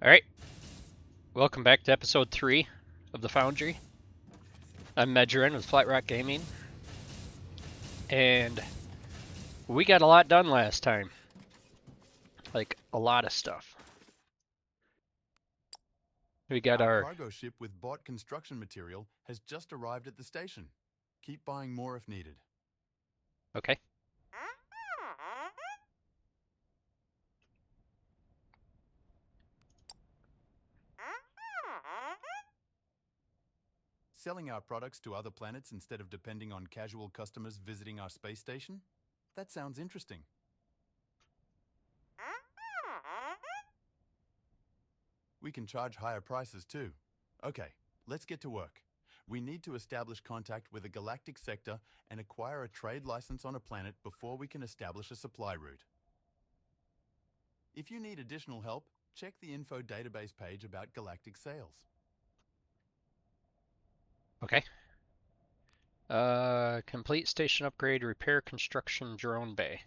Alright, welcome back to episode 3 of the Foundry. I'm Medgerin with Flat Rock Gaming, and we got a lot done last time. Like, a lot of stuff. We got Our our... cargo ship with bought construction material has just arrived at the station. Keep buying more if needed. Okay. Selling our products to other planets instead of depending on casual customers visiting our space station? That sounds interesting. We can charge higher prices too. Okay, let's get to work. We need to establish contact with a galactic sector and acquire a trade license on a planet before we can establish a supply route. If you need additional help, check the info database page about galactic sales. Okay. Complete station upgrade, repair construction drone bay.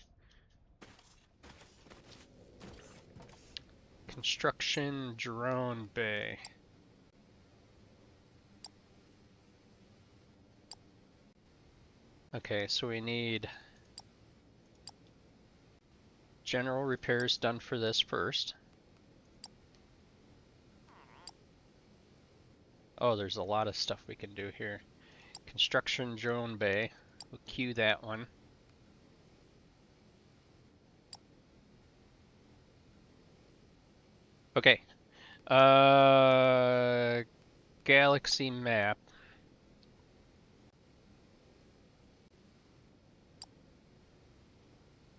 Construction drone bay. Okay, so we need general repairs done for this first. Oh, there's a lot of stuff we can do here. Construction drone bay. We'll queue that one. Okay. Galaxy map.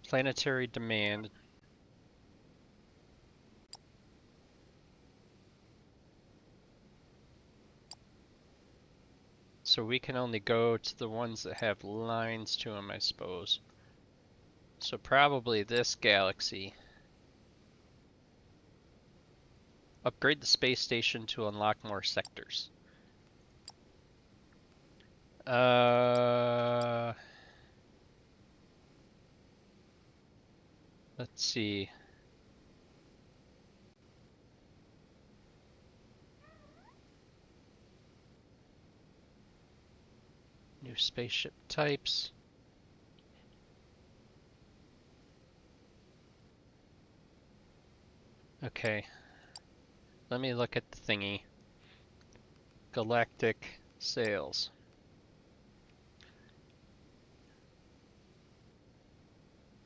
Planetary demand. So we can only go to the ones that have lines to them, I suppose. So probably this galaxy. Upgrade the space station to unlock more sectors. Let's see. New spaceship types. Okay. Let me look at the thingy. Galactic sales.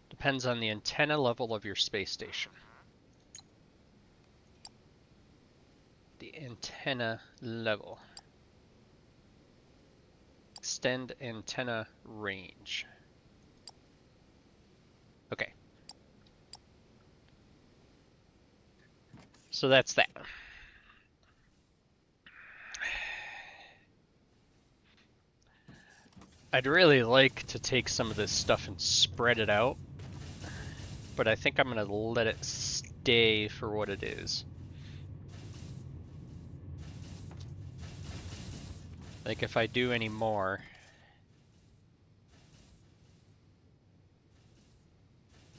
Depends on the antenna level of your space station. The antenna level. Extend antenna range. Okay. So that's that. I'd really like to take some of this stuff and spread it out, but I think I'm gonna let it stay for what it is. Like if I do any more,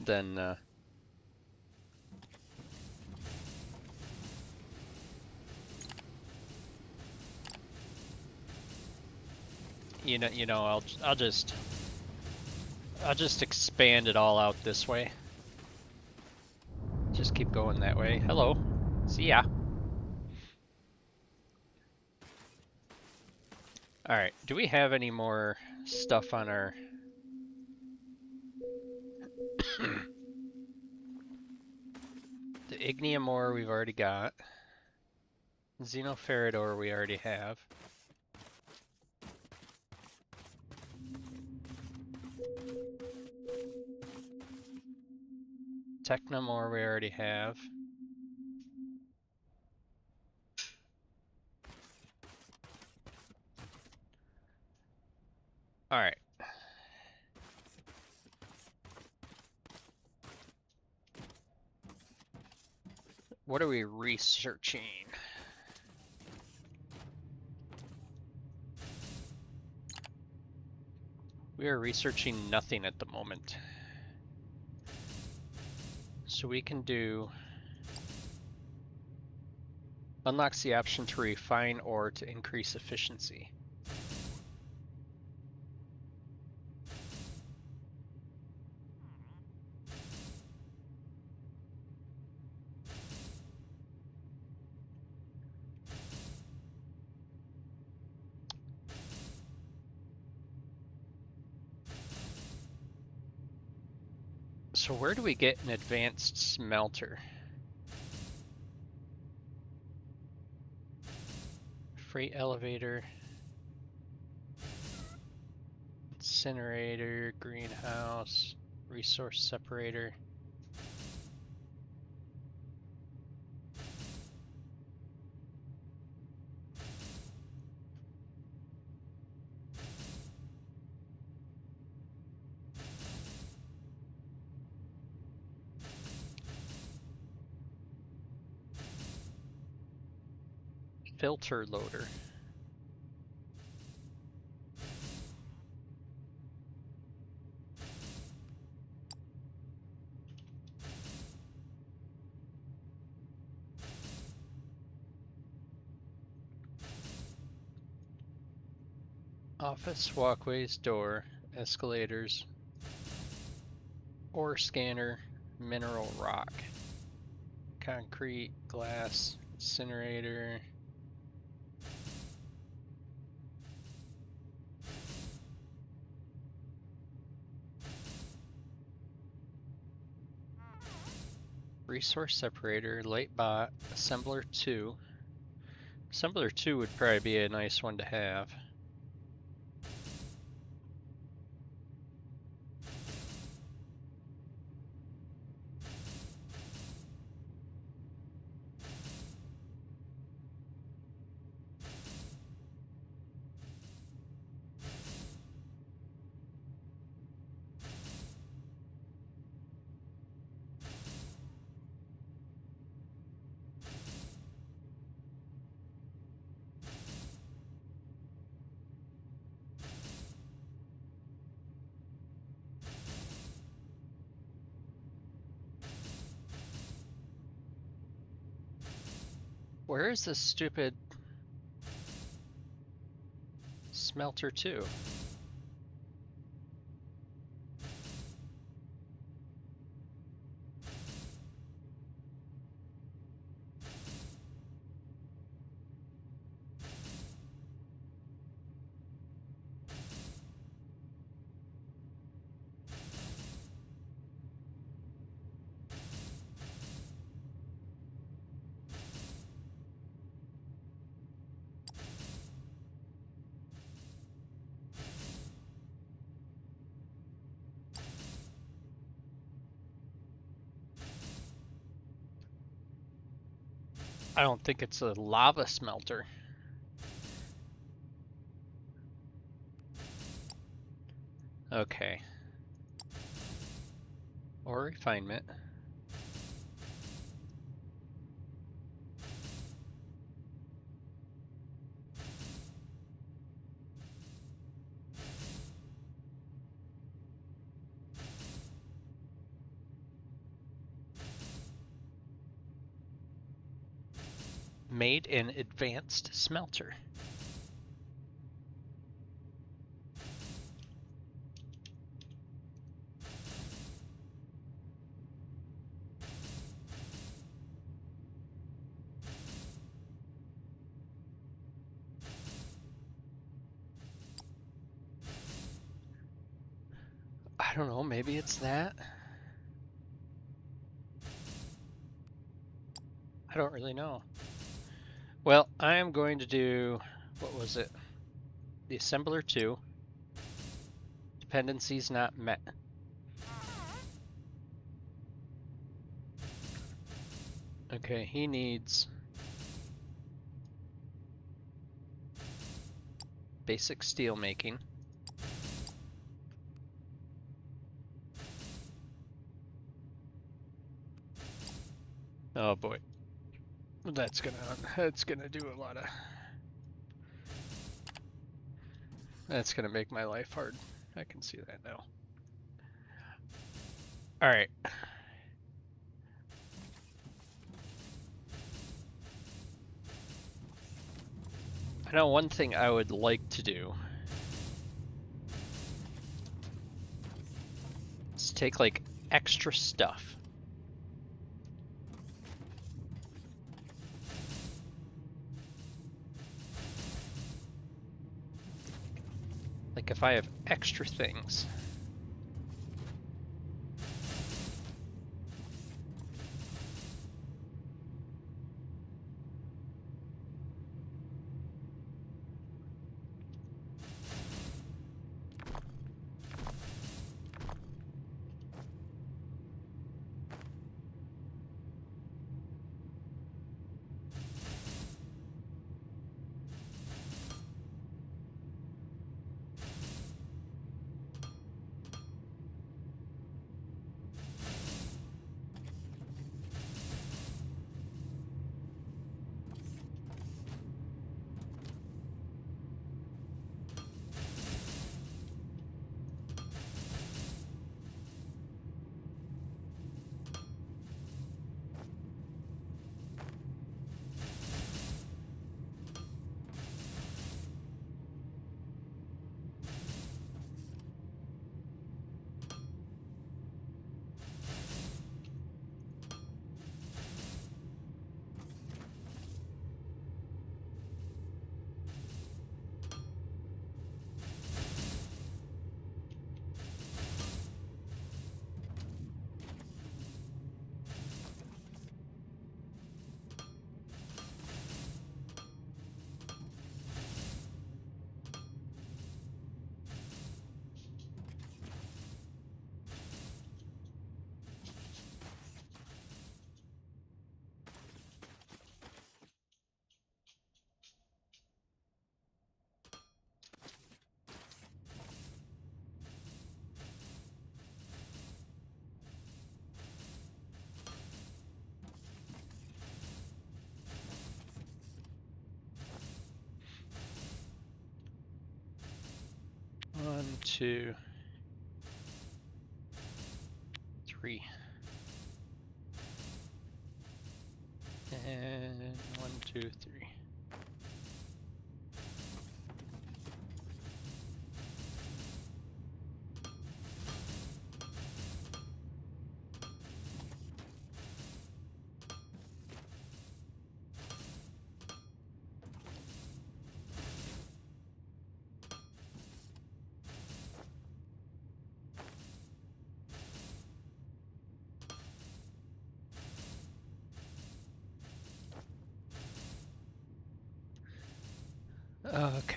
then I'll just expand it all out this way. Just keep going that way. Hello. See ya. Alright, do we have any more stuff on our... The ignium ore we've already got. Xenoferret ore we already have. Technum ore we already have. Alright. What are we researching? We are researching nothing at the moment. So we can do Unlocks the option to refine ore to increase efficiency. So where do we get an advanced smelter? Freight elevator. Incinerator, greenhouse, resource separator. Filter loader. Office, walkways, door, escalators, ore scanner, mineral rock, concrete, glass, incinerator. Resource separator, light bot, assembler 2. Assembler 2 would probably be a nice one to have. Where is this stupid smelter 2? I don't think it's a lava smelter. Okay. Or refinement. Made an advanced smelter. I don't know, maybe it's that? I don't really know. Well, I am going to do, what was it? The assembler 2. Dependencies not met. Okay, he needs basic steel making. Oh boy. That's gonna do a lot of, that's gonna make my life hard. I can see that now. All right. I know one thing I would like to do is take like extra stuff. Like if I have extra things. One, two, three. And 1, 2, 3. Okay.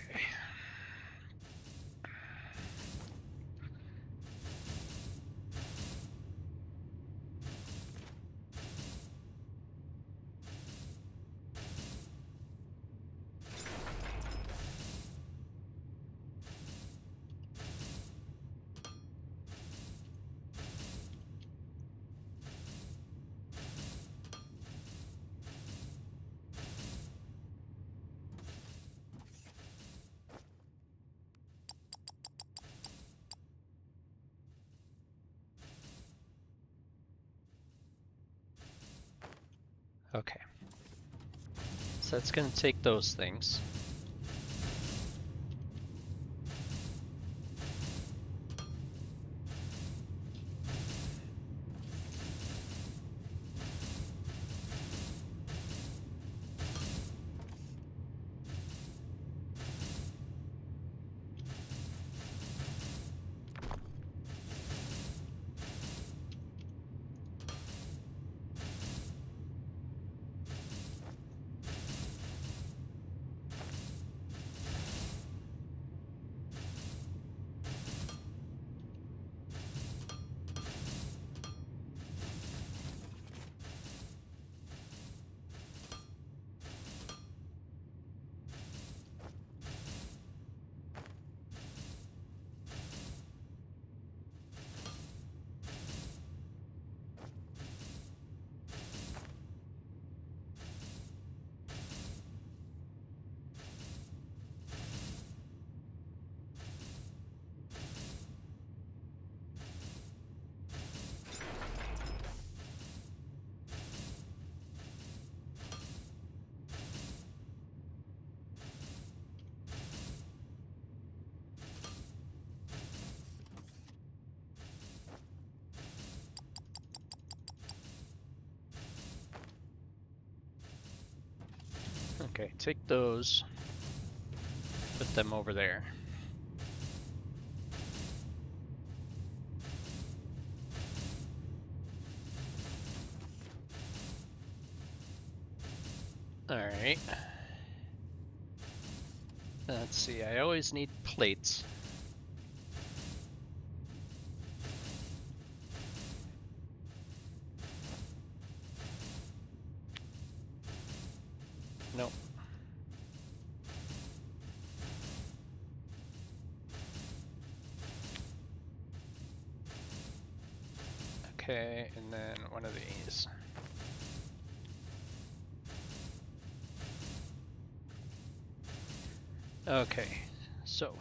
Okay. So that's going to take those things. Okay, take those, put them over there. Alright. Let's see, I always need plates. Nope. Okay, and then one of these. Okay, so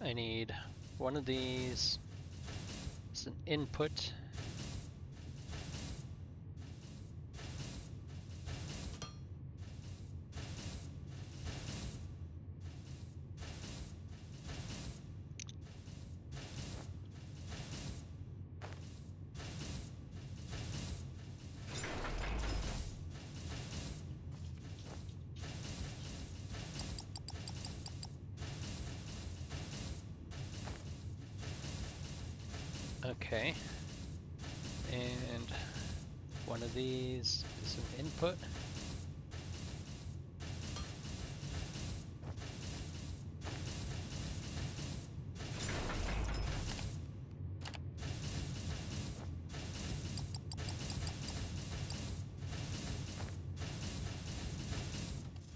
I need one of these. It's an input. Okay, and one of these is an input.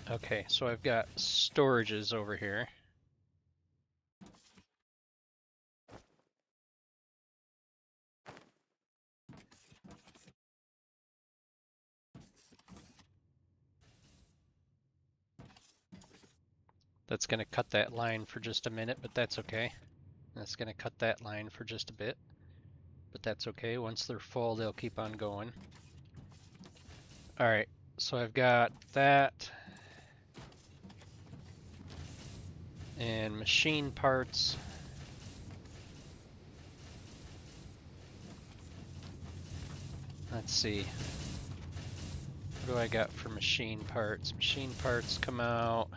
Okay, so I've got storages over here. That's going to cut that line for just a minute, but that's okay. That's going to cut that line for just a bit, but that's okay. Once they're full, they'll keep on going. All right, so I've got that. And machine parts. Let's see. What do I got for machine parts? Machine parts come out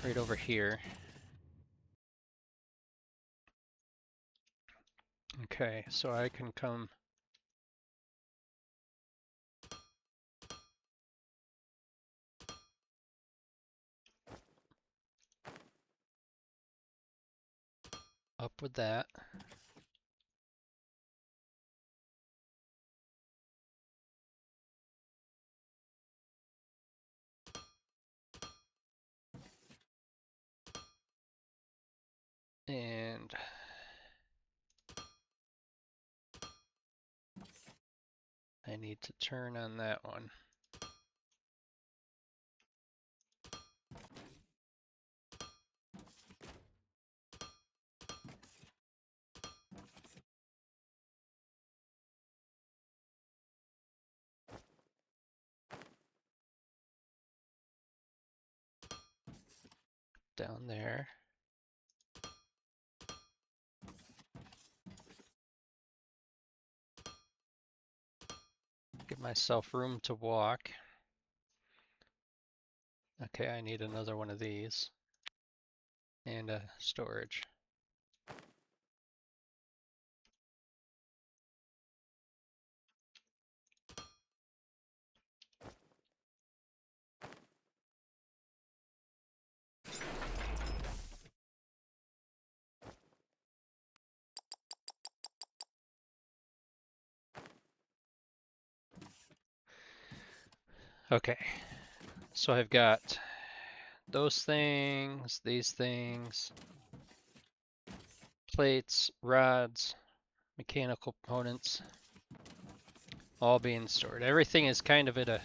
right over here. Okay, so I can come up with that. And I need to turn on that one. Down there. Give myself room to walk. Okay, I need another one of these. And a storage. Okay, so I've got those things, these things, plates, rods, mechanical components, all being stored. Everything is kind of at a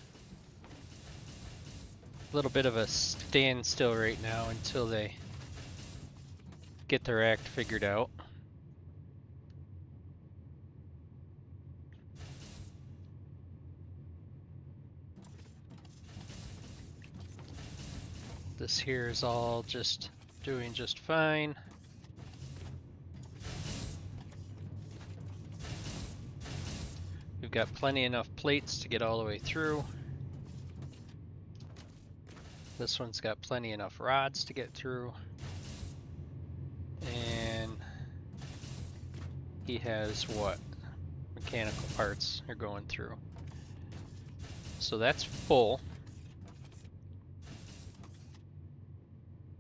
little bit of a standstill right now until they get their act figured out. This here is all just doing just fine. We've got plenty enough plates to get all the way through. This one's got plenty enough rods to get through. And he has what? Mechanical parts are going through. So that's full.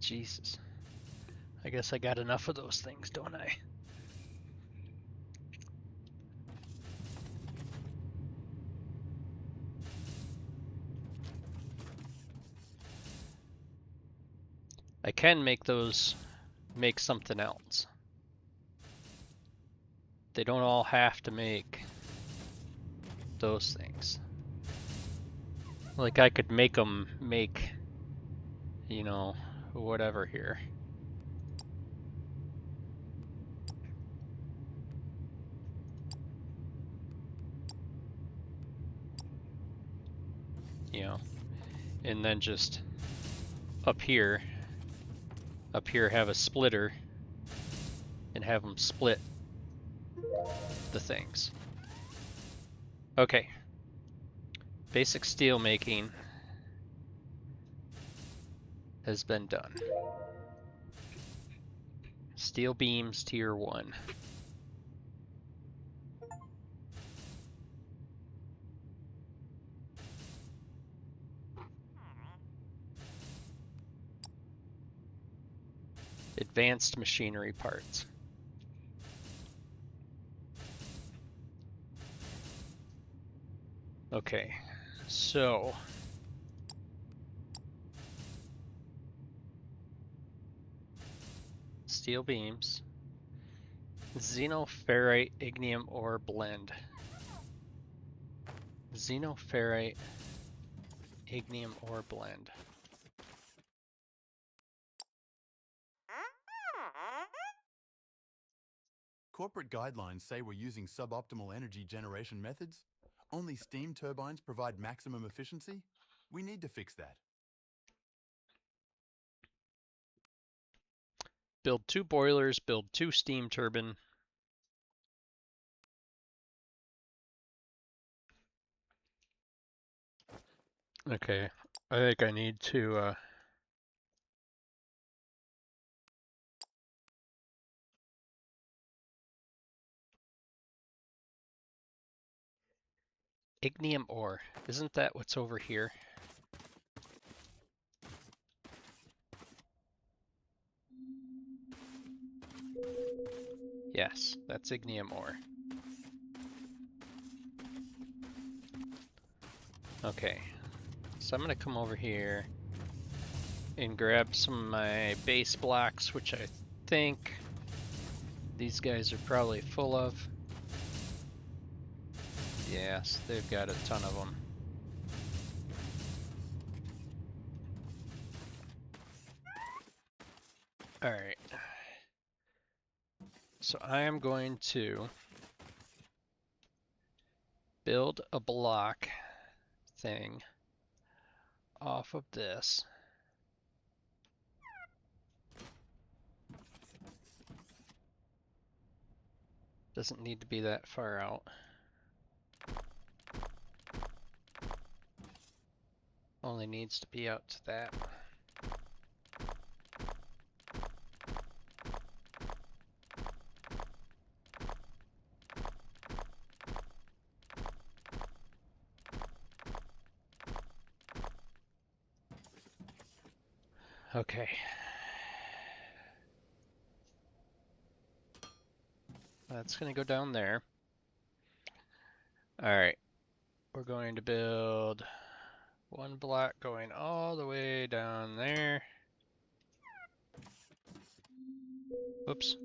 Jesus. I guess I got enough of those things, don't I? I can make those make something else. They don't all have to make those things. Like I could make them make, you know, whatever here. You know, and then just up here have a splitter and have them split the things. Okay. Basic steel making has been done. Steel beams tier 1. Advanced machinery parts. Okay, so steel beams, xenoferrite ignium ore blend. Xenoferrite ignium ore blend. Corporate guidelines say we're using suboptimal energy generation methods. Only steam turbines provide maximum efficiency. We need to fix that. Build 2 boilers, build 2 steam turbine. Okay, I think I need to ignium ore. Isn't that what's over here? Yes, that's ignium ore. Okay, so I'm gonna come over here and grab some of my base blocks, which I think these guys are probably full of. Yes, they've got a ton of them. All right. So I am going to build a block thing off of this. Doesn't need to be that far out. Only needs to be out to that. Okay. That's gonna go down there. All right. We're going to build one block going all the way down there. Whoops.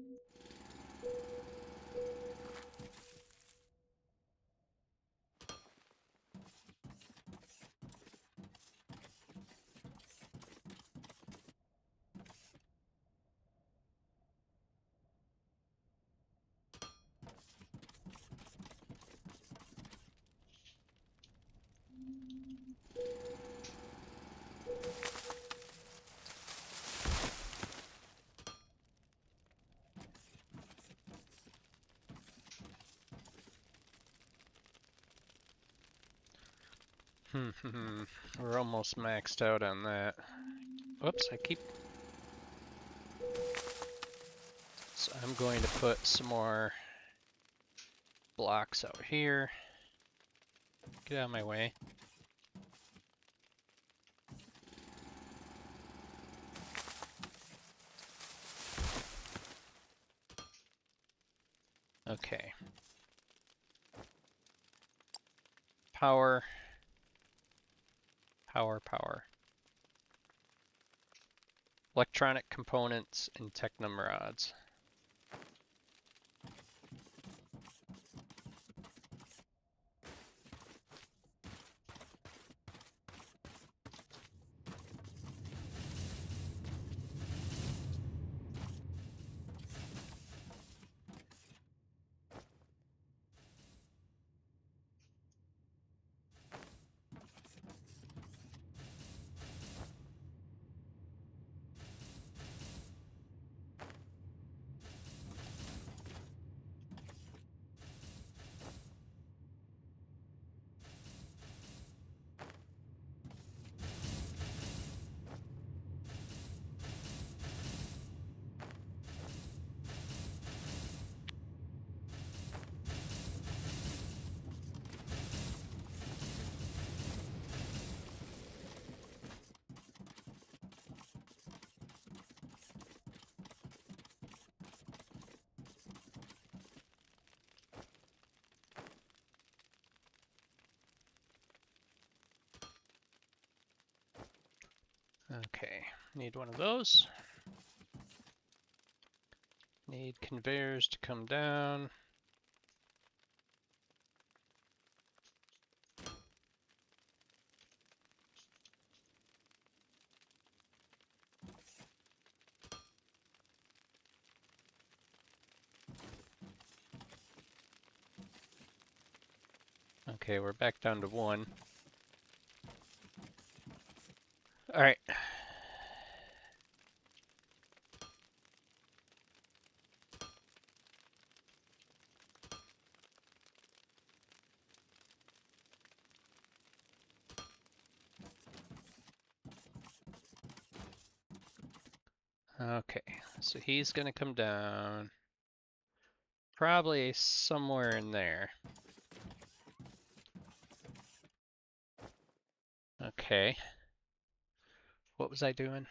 We're almost maxed out on that. Whoops, So I'm going to put some more blocks out here. Get out of my way. Okay. Power. Power. Electronic components and technum rods. Okay, need one of those. Need conveyors to come down. Okay, we're back down to one. All right. Okay, so he's gonna come down probably somewhere in there. Okay. What was I doing?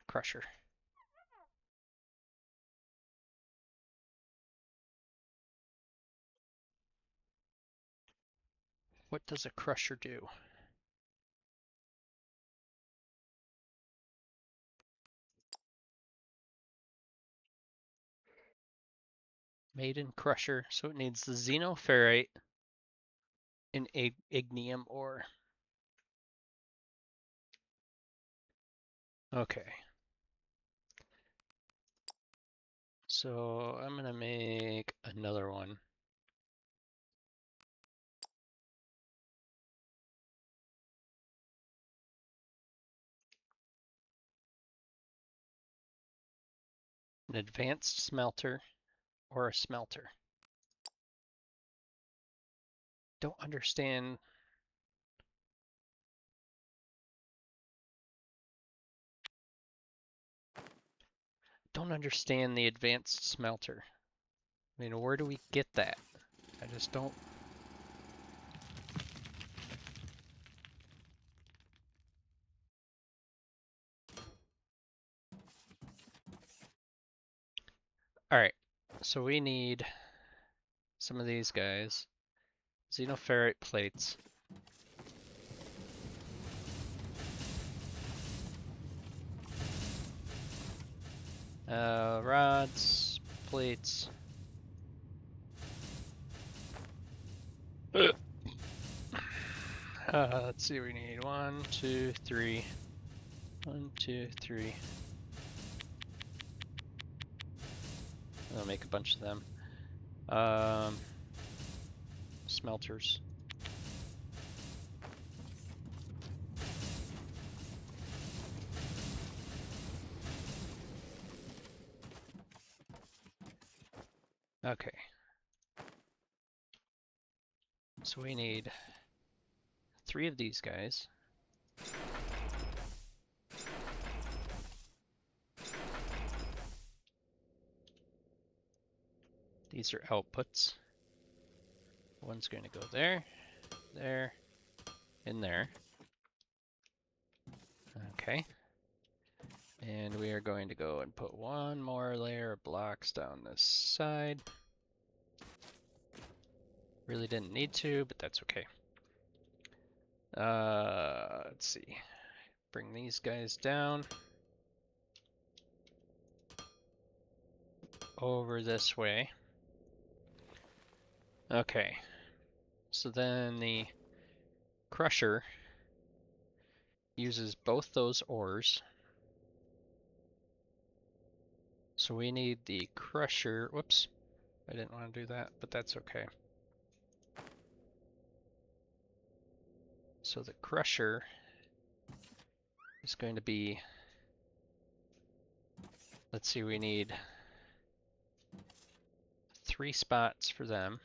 Crusher. What does a crusher do? Maiden crusher, so it needs the xenoferrite and ignium ore. Okay. So I'm gonna make another one. An advanced smelter or a smelter. Don't understand. Don't understand the advanced smelter. I mean, where do we get that? I just don't. All right, so we need some of these guys. Xenoferrite plates. Rods, plates. Let's see, we need 1, 2, 3. 1, 2, 3. I'll make a bunch of them. Smelters. Okay. So we need 3 of these guys. These are outputs. One's going to go there, there, and there. Okay. And we are going to go and put one more layer of blocks down this side. Really didn't need to, but that's okay. Let's see. Bring these guys down. Over this way. Okay. So then the crusher uses both those ores. So we need the crusher. Whoops. I didn't want to do that, but that's okay. So the crusher is going to be, let's see, we need 3 spots for them.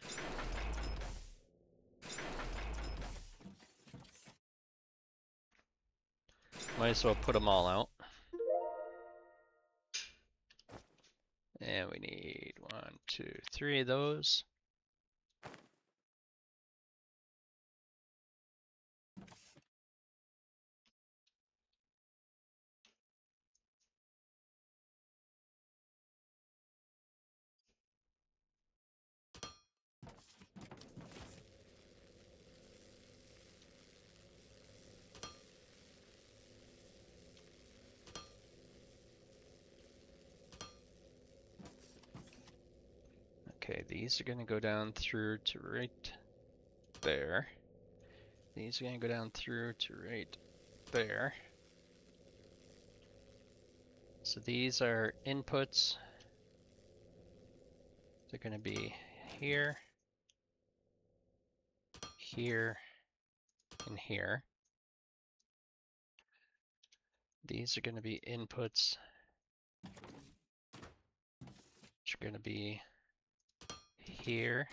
Might as well put them all out. And we need 1, 2, 3 of those. Okay, these are going to go down through to right there. These are going to go down through to right there. So these are inputs. They're going to be here, here, and here. These are going to be inputs, which are going to be here,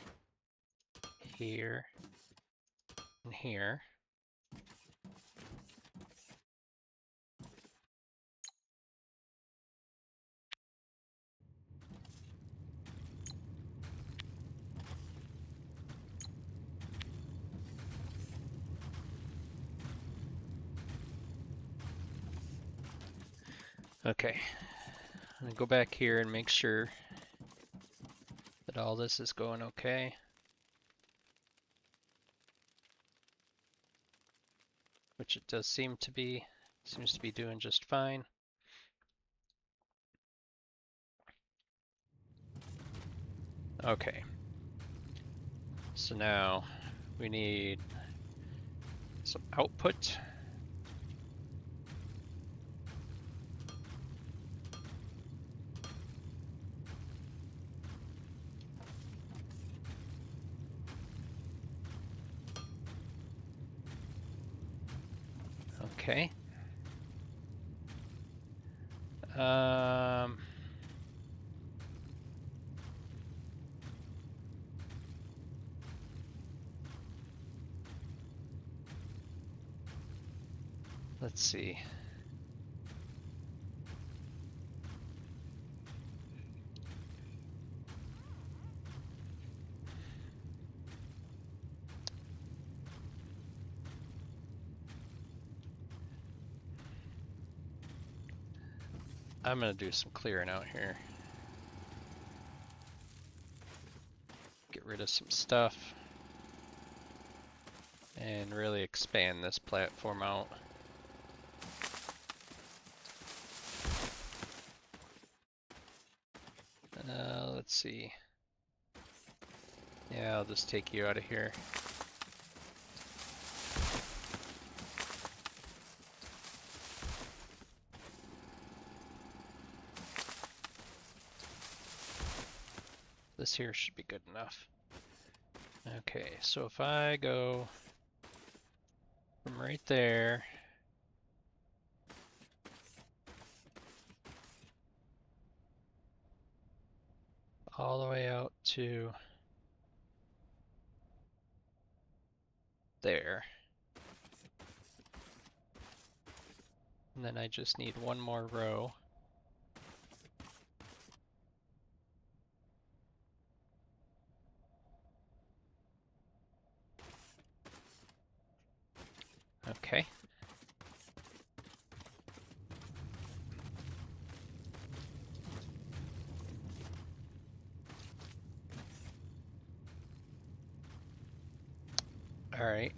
here, and here. Okay, I'm going to go back here and make sure that all this is going okay. Which it does seem to be. Seems to be doing just fine. Okay. So now we need some output. Okay. Let's see. I'm gonna do some clearing out here. Get rid of some stuff. And really expand this platform out. Let's see. Yeah, I'll just take you out of here. This here should be good enough. Okay, so if I go from right there all the way out to there. And then I just need one more row. Okay. All right.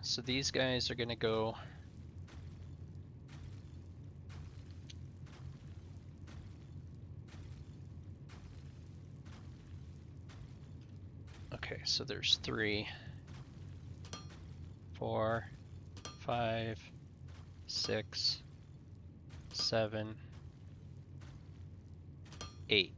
So these guys are going to go okay, so there's 3, 4, 5, 6, 7, 8.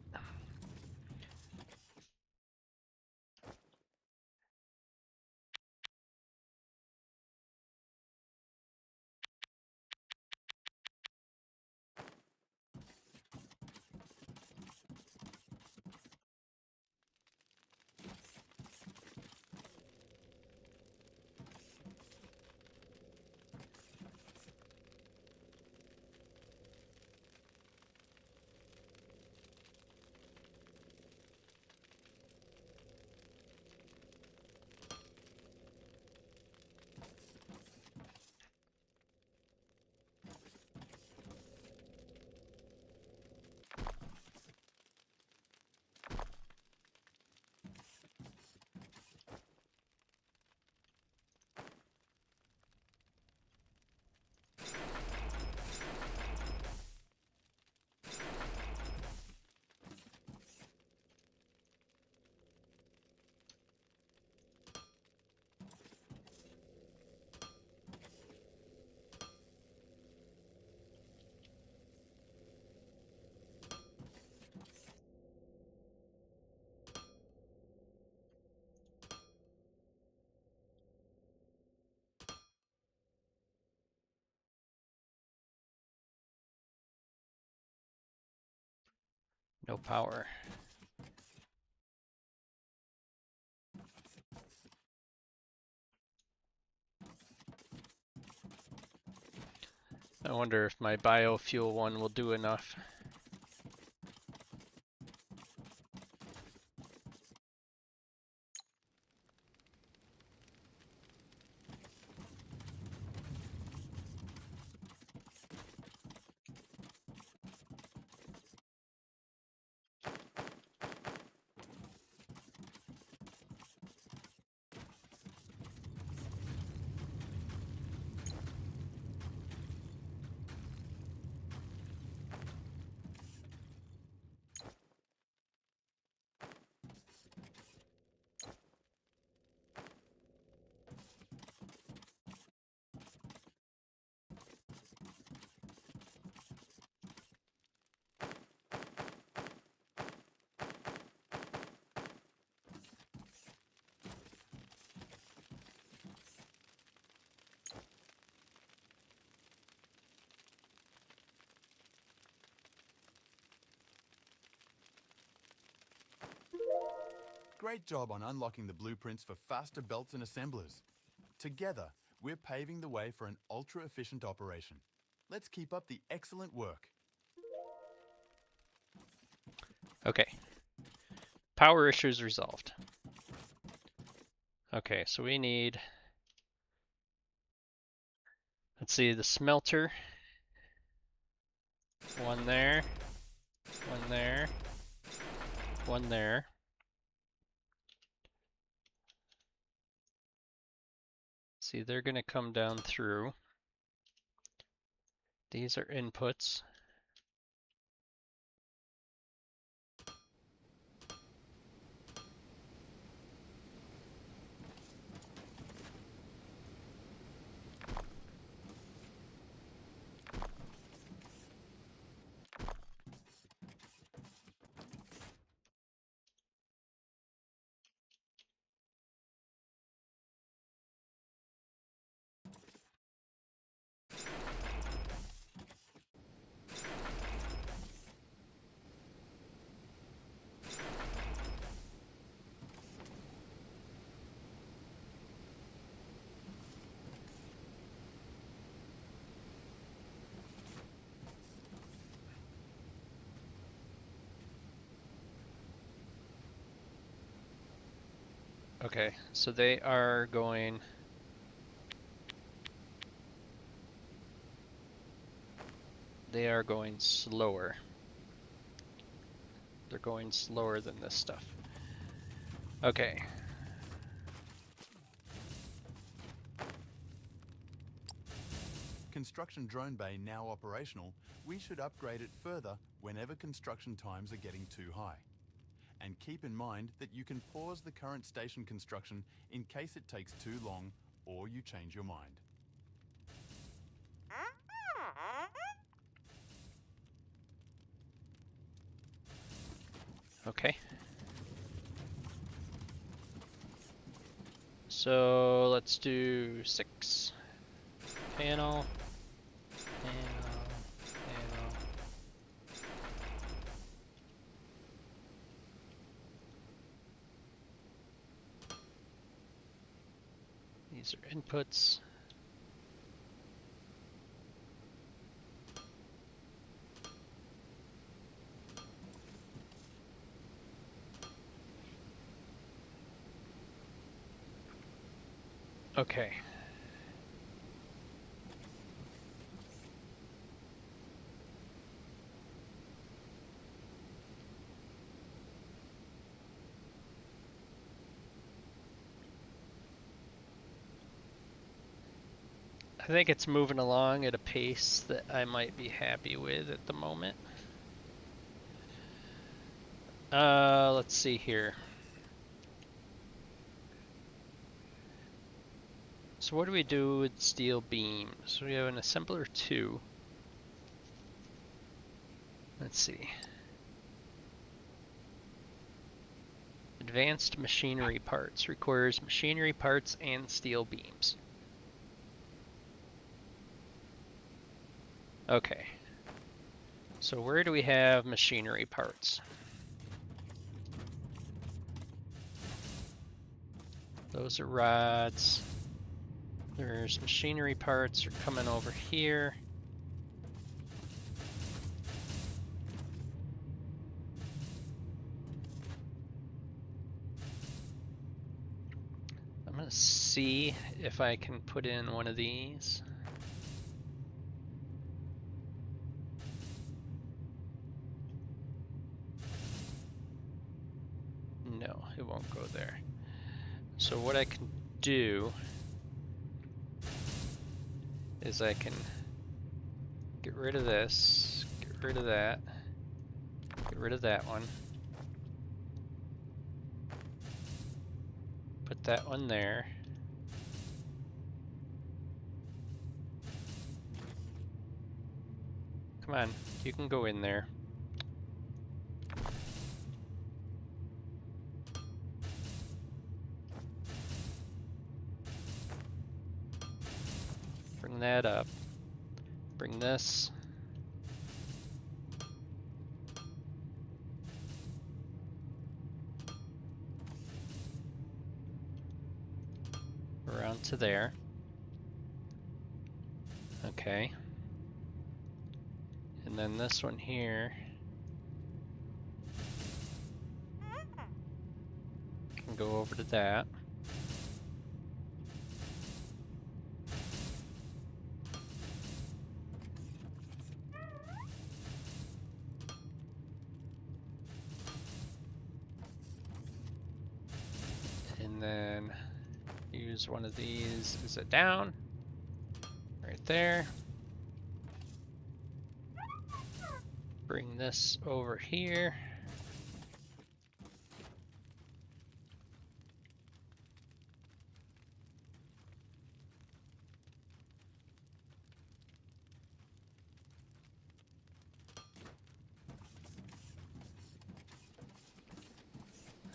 No power. I wonder if my biofuel one will do enough. Great job on unlocking the blueprints for faster belts and assemblers. Together, we're paving the way for an ultra-efficient operation. Let's keep up the excellent work. Okay. Power issues resolved. Okay, so we need, let's see, the smelter. One there, one there, one there. See, they're gonna come down through. These are inputs. Okay, so they are going... They are going slower. They're going slower than this stuff. Okay. Construction drone bay now operational, we should upgrade it further whenever construction times are getting too high. And keep in mind that you can pause the current station construction in case it takes too long or you change your mind. Okay. So let's do 6. Panel. Panel. Panel. These are inputs. Okay. I think it's moving along at a pace that I might be happy with at the moment. Let's see here. So what do we do with steel beams? We have an assembler 2. Let's see. Advanced machinery parts requires machinery parts and steel beams. Okay. So where do we have machinery parts? Those are rods. There's machinery parts are coming over here. I'm gonna see if I can put in one of these. No, it won't go there. So what I can do is I can get rid of this, get rid of that, get rid of that one. Put that one there. Come on, you can go in there. Bring that up. Bring this. Around to there. Okay. And then this one here can go over to that. And then use one of these. Is it down? Right there. Bring this over here.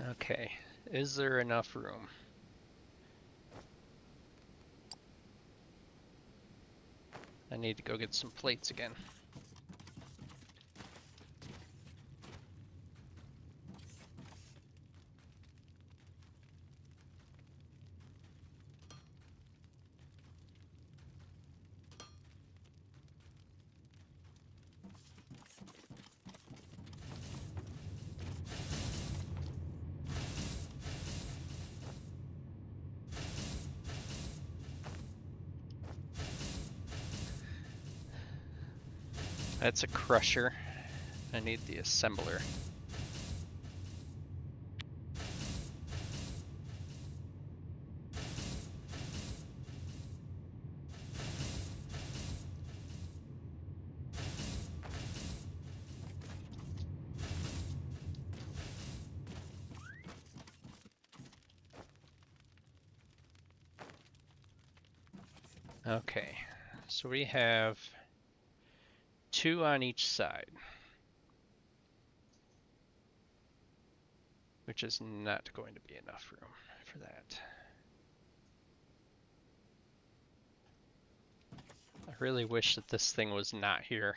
Okay, is there enough room? I need to go get some plates again. That's a crusher. I need the assembler. Okay, so we have 2 on each side, which is not going to be enough room for that. I really wish that this thing was not here.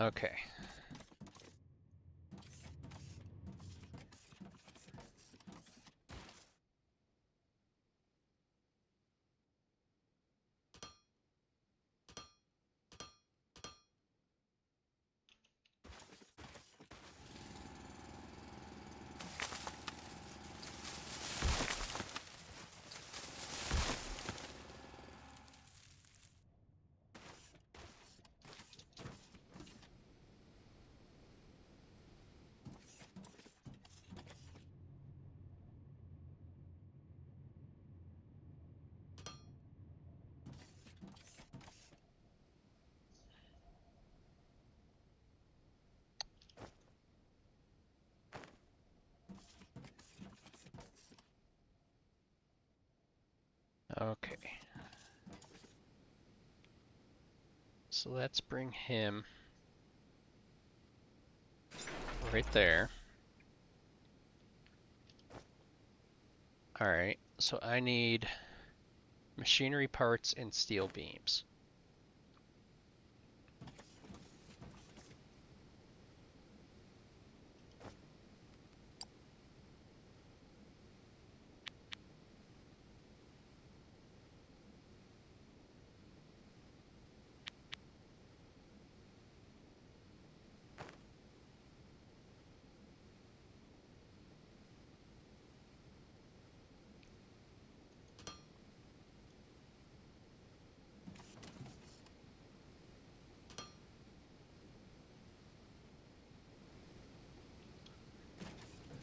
Okay. Okay. So let's bring him right there. Alright, so I need machinery parts and steel beams.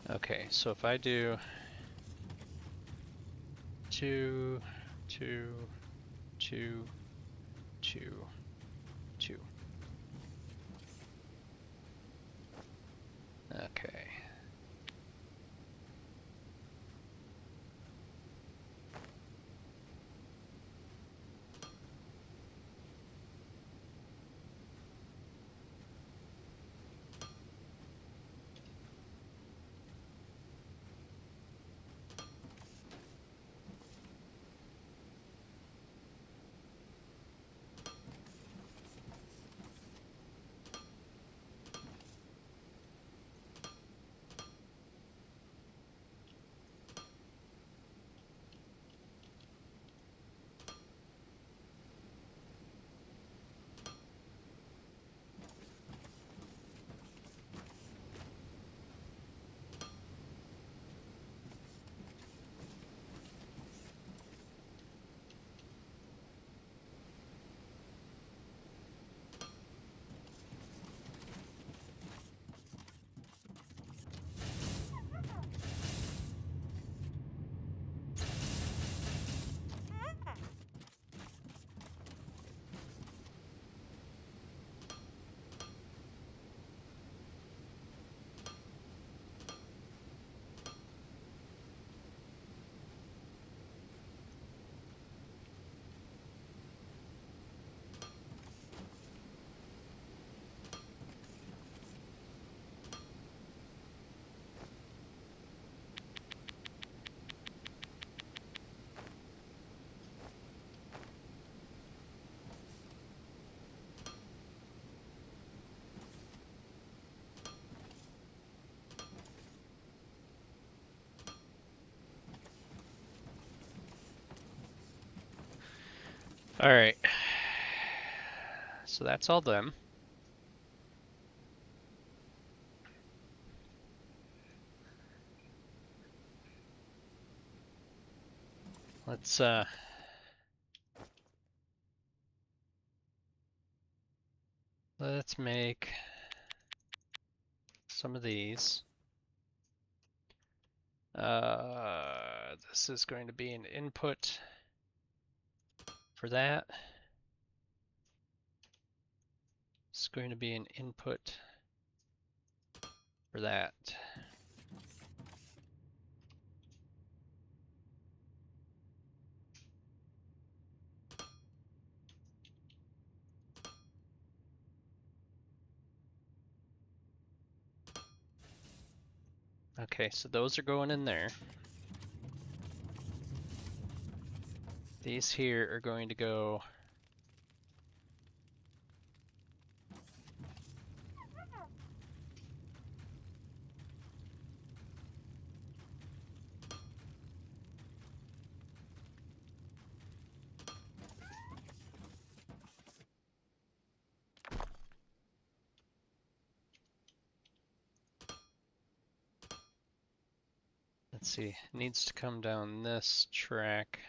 Okay, so if I do 2, 2, 2, 2, 2. Okay. All right. So that's all them. Let's make some of these. This is going to be an input for that. It's going to be an input for that. Okay, so those are going in there. These here are going to go let's see, it needs to come down this track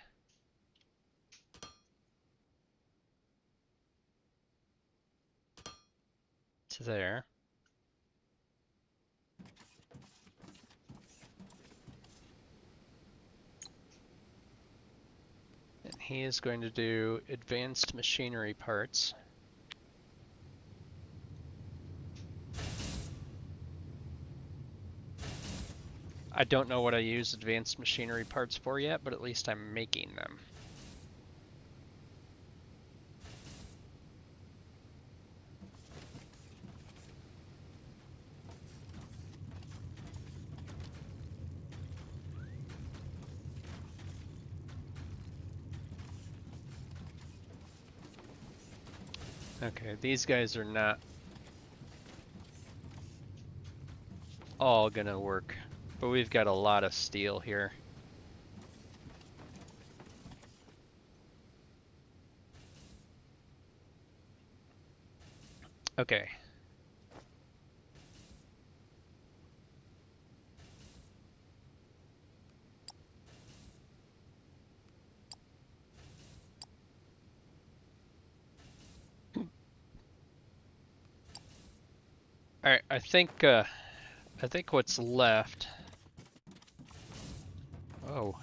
to there. And he is going to do advanced machinery parts. I don't know what I use advanced machinery parts for yet, but at least I'm making them. Okay, these guys are not all gonna work, but we've got a lot of steel here. Okay. All right, I think what's left. Oh.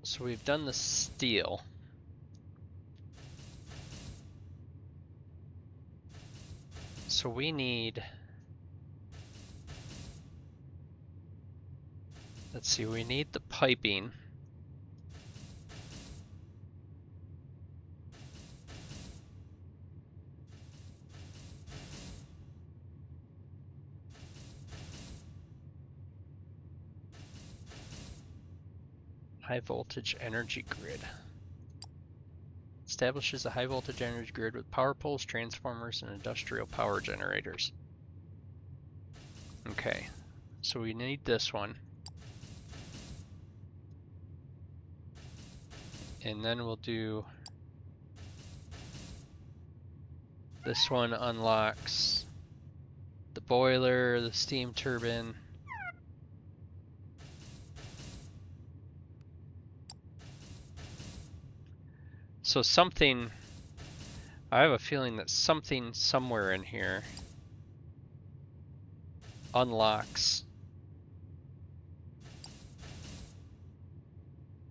So we've done the steel. So we need, let's see, we need the piping. High voltage energy grid. Establishes a high voltage energy grid with power poles, transformers, and industrial power generators. Okay, so we need this one. And then we'll do, this one unlocks the boiler, the steam turbine. So something, I have a feeling that something somewhere in here unlocks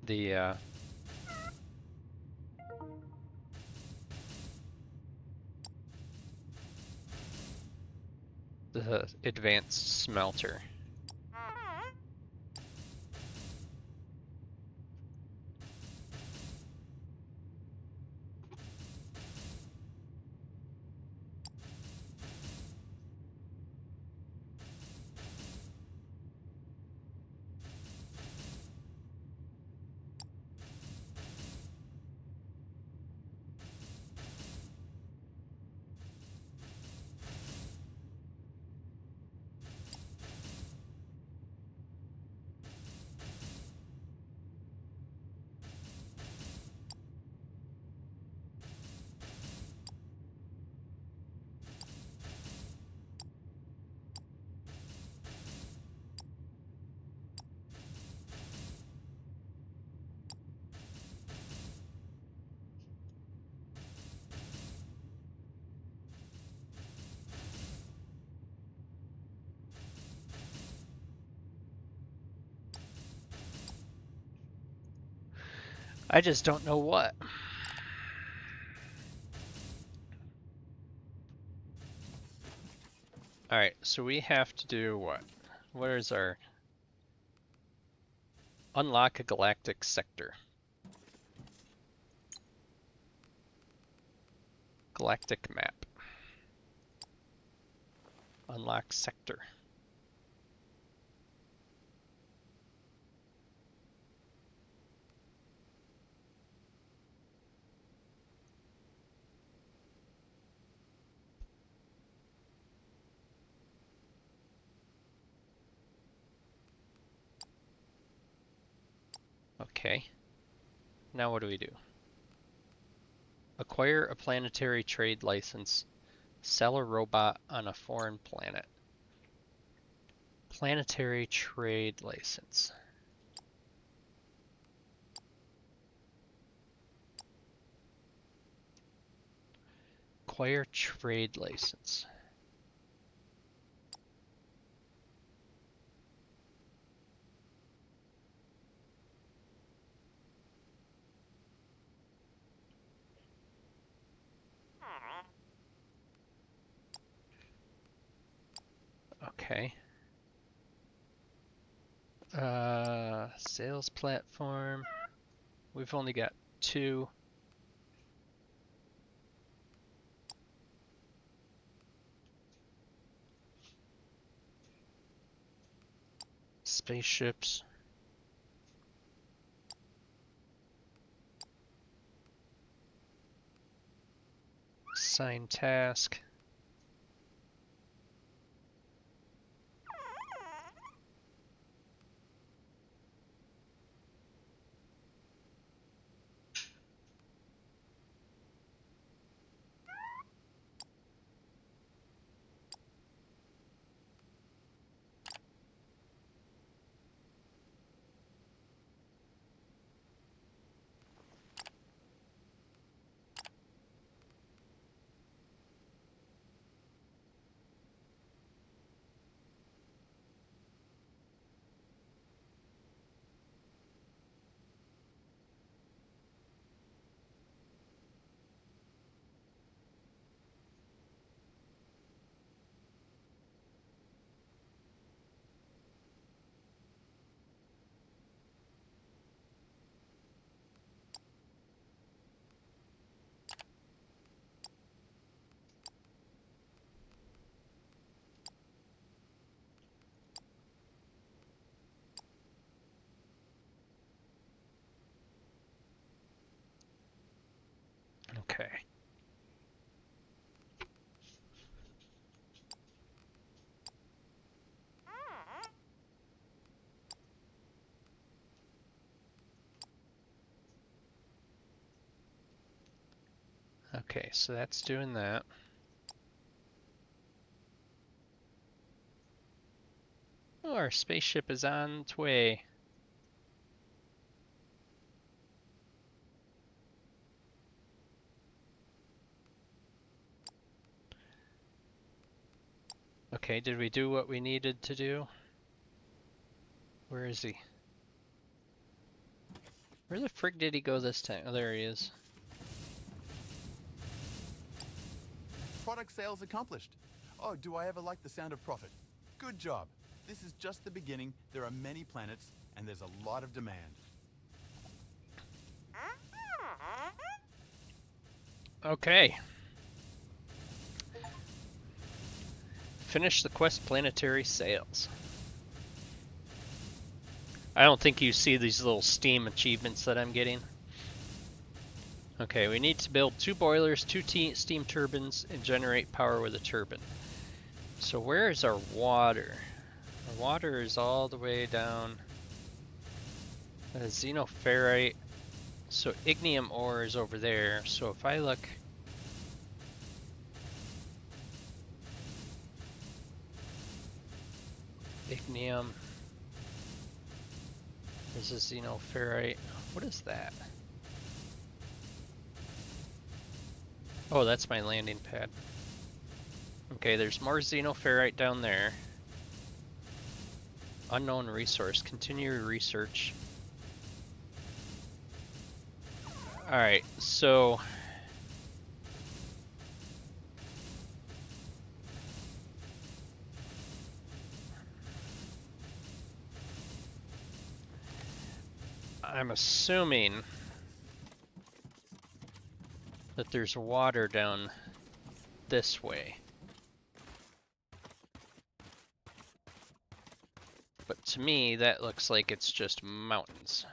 the advanced smelter. I just don't know what. Alright, so we have to do what? Where's our... Unlock a galactic sector. Galactic map. Unlock sector. Okay. Now what do we do? Acquire a planetary trade license. Sell a robot on a foreign planet. Planetary trade license. Acquire trade license. Okay. Sales platform. We've only got 2. Spaceships. Assign task. Okay. Okay, so that's doing that. Oh, our spaceship is on its way. Okay, did we do what we needed to do? Where is he? Where the frig did he go this time? Oh, there he is. Product sales accomplished. Oh, do I ever like the sound of profit? Good job. This is just the beginning. There are many planets, and there's a lot of demand. Okay. Finish the quest planetary sales. I don't think you see these little Steam achievements that I'm getting. Okay, we need to build 2 boilers, 2 steam turbines, and generate power with a turbine. So where is our water? Our water is all the way down. Xenoferrite. So ignium ore is over there. So if I look... Ignium. There's a xenoferrite. What is that? Oh, that's my landing pad. Okay, there's more xenoferrite down there. Unknown resource. Continue research. Alright, so I'm assuming that there's water down this way. But to me, that looks like it's just mountains.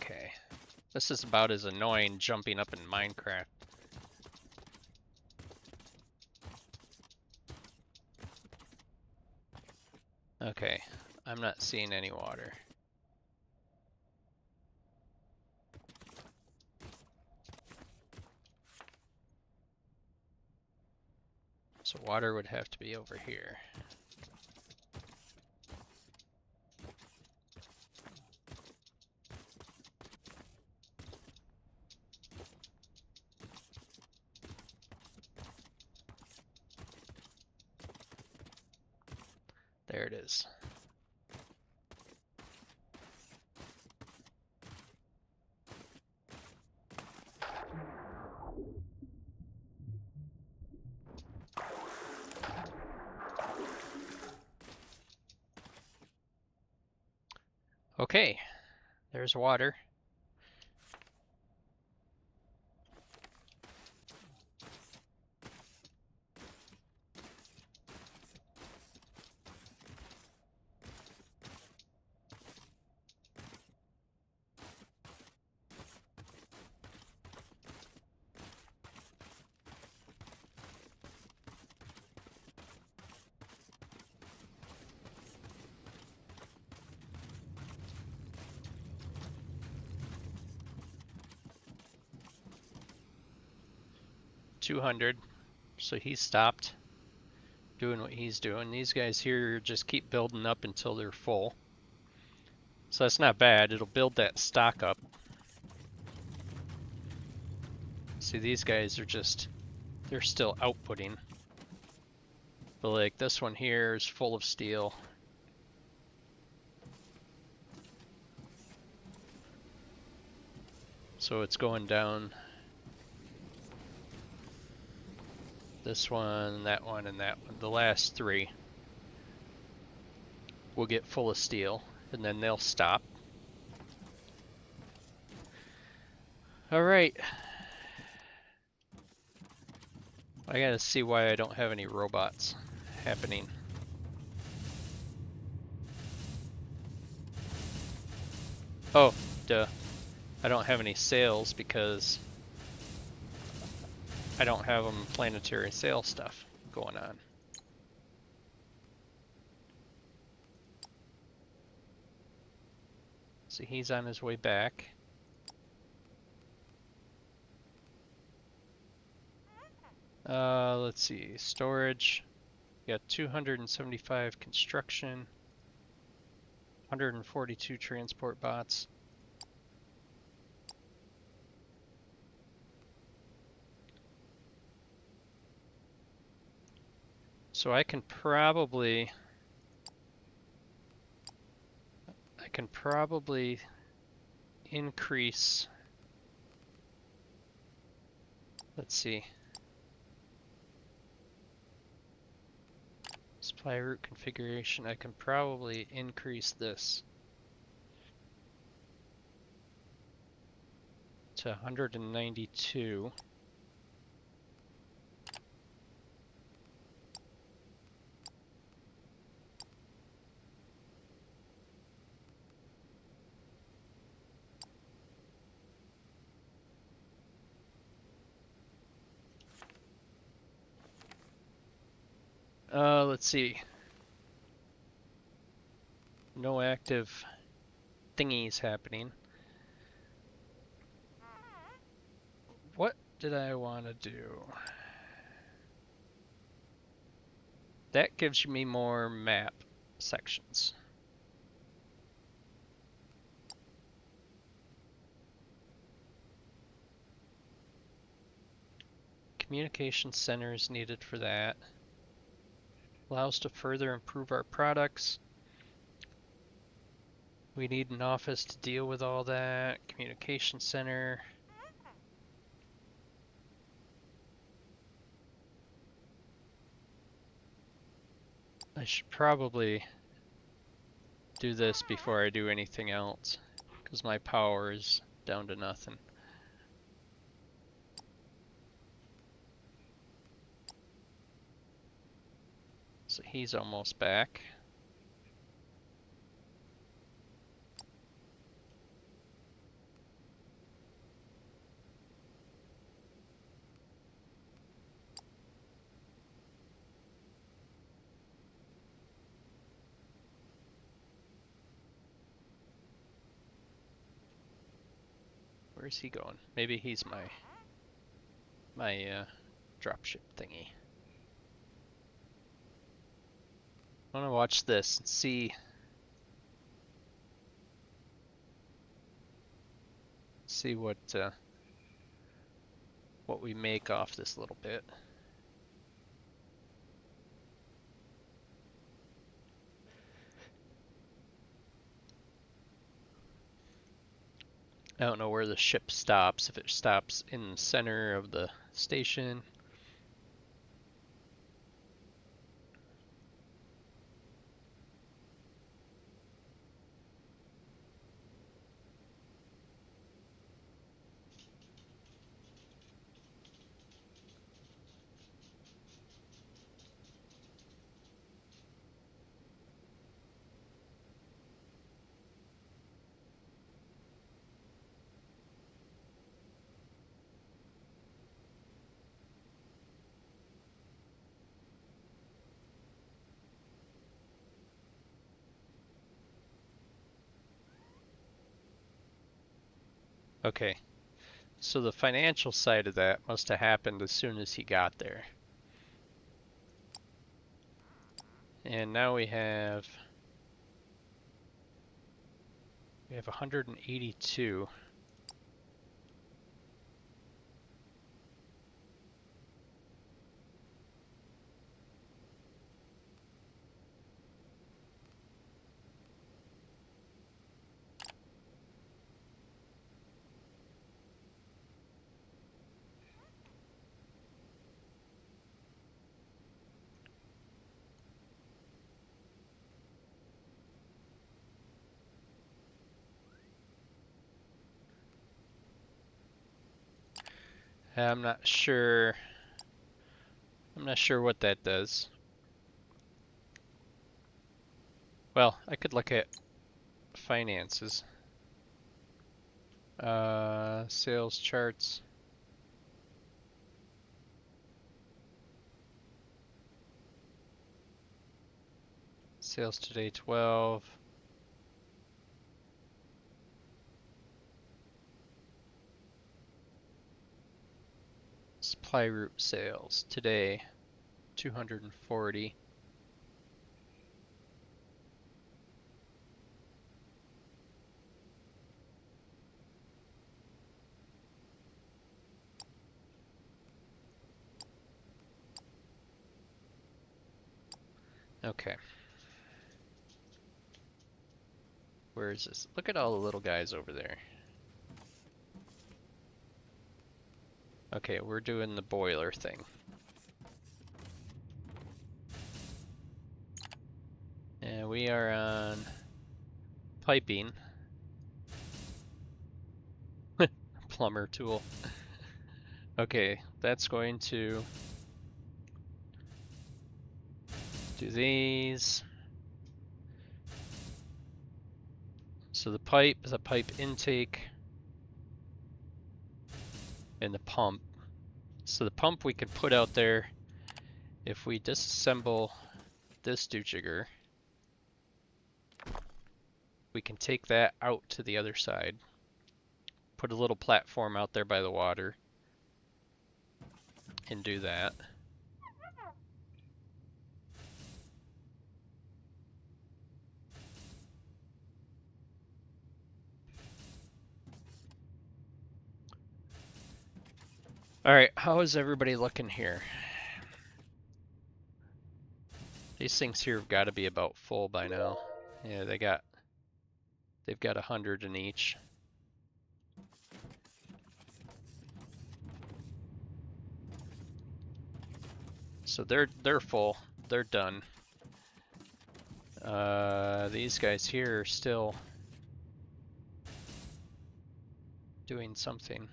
Okay. This is about as annoying jumping up in Minecraft. Okay, I'm not seeing any water. So water would have to be over here. There it is. Okay, there's water. $200. So he stopped doing what he's doing. These guys here just keep building up until they're full. So that's not bad. It'll build that stock up. See, these guys are just, they're still outputting. But like this one here is full of steel. So it's going down. This one, that one, and that one. The last three will get full of steel, and then they'll stop. Alright. I gotta see why I don't have any robots happening. Oh, duh. I don't have any sails because I don't have them planetary sail stuff going on. So he's on his way back. Let's see, storage. We got 275 construction, 142 transport bots. So I can probably increase, let's see. Supply route configuration, I can probably increase this to 192. Let's see. No active thingies happening. What did I want to do? That gives me more map sections. Communication center is needed for that. Allow us to further improve our products. We need an office to deal with all that. Communication center. I should probably do this before I do anything else, because my power is down to nothing. So he's almost back. Where's he going? Maybe he's my dropship thingy. I want to watch this and see what we make off this little bit. I don't know where the ship stops, if it stops in the center of the station. Okay, so the financial side of that must have happened as soon as he got there. And now we have 182. I'm not sure what that does. Well, I could look at finances. Sales charts. Sales today 12. Supply route sales today 240. Okay. Where is this? Look at all the little guys over there. Okay, we're doing the boiler thing. And we are on piping. Plumber tool. Okay, that's going to do these. So the pipe is a pipe intake and the pump. So the pump we can put out there if we disassemble this doochigger. We can take that out to the other side. Put a little platform out there by the water and do that. Alright, how is everybody looking here? These things here have got to be about full by now. Yeah, they've got 100 in each. So they're full. They're done. These guys here are still doing something.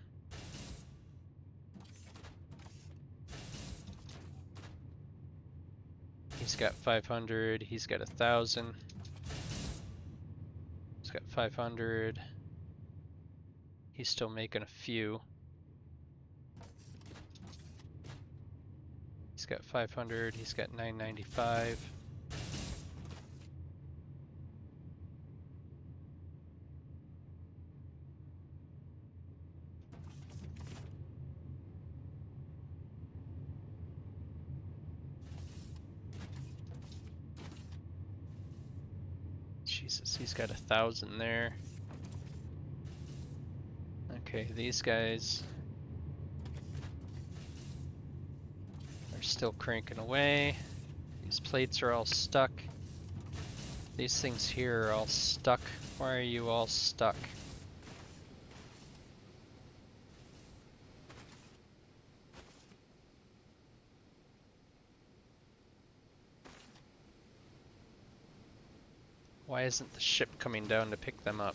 He's got 500. He's got 1,000. He's got 500. He's still making a few. He's got 500. He's got 995. Jesus, he's got 1,000 there. Okay, these guys are still cranking away. These plates are all stuck. These things here are all stuck. Why are you all stuck? Why isn't the ship coming down to pick them up?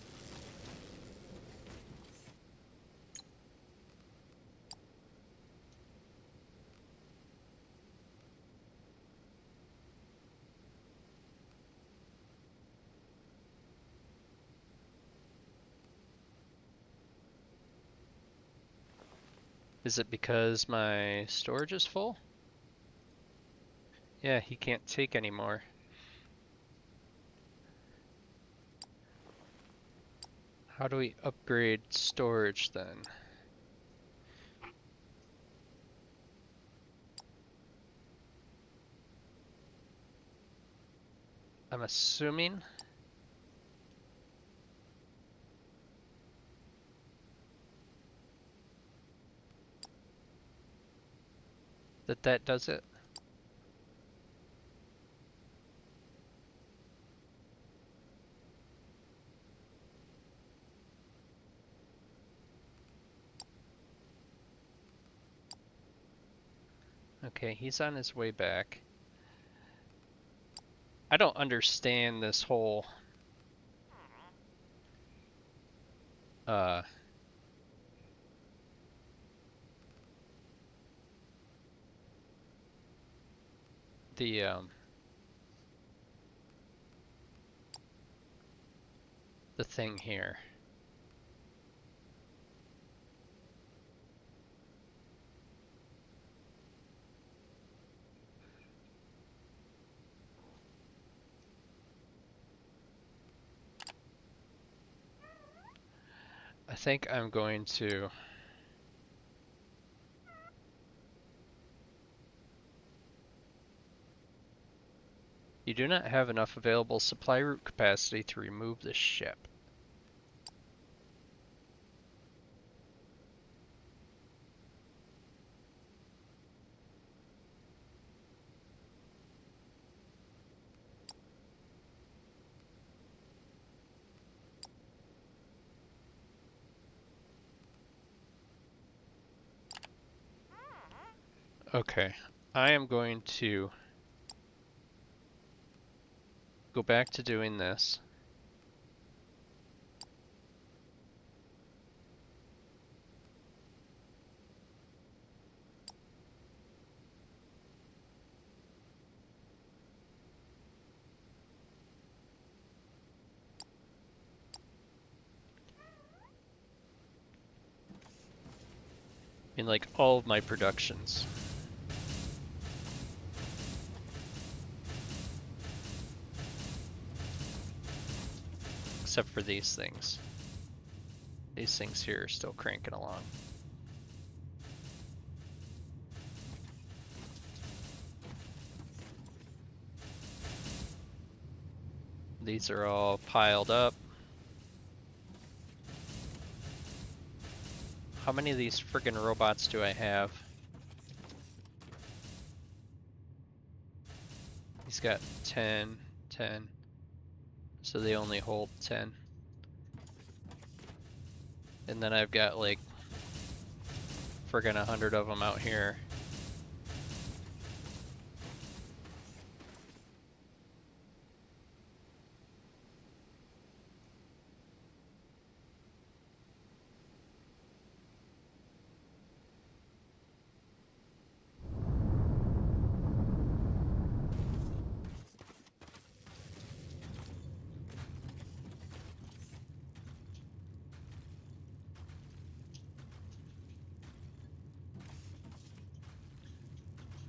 Is it because my storage is full? Yeah, he can't take any more. How do we upgrade storage then? I'm assuming that does it. Okay, he's on his way back. I don't understand this whole uh the thing here. I think I'm going to You do not have enough available supply route capacity to remove the ship. Okay, I am going to go back to doing this. In like all of my productions. Except for these things. These things here are still cranking along. These are all piled up. How many of these friggin' robots do I have? He's got 10, 10. So they only hold 10. And then I've got like friggin' 100 of them out here.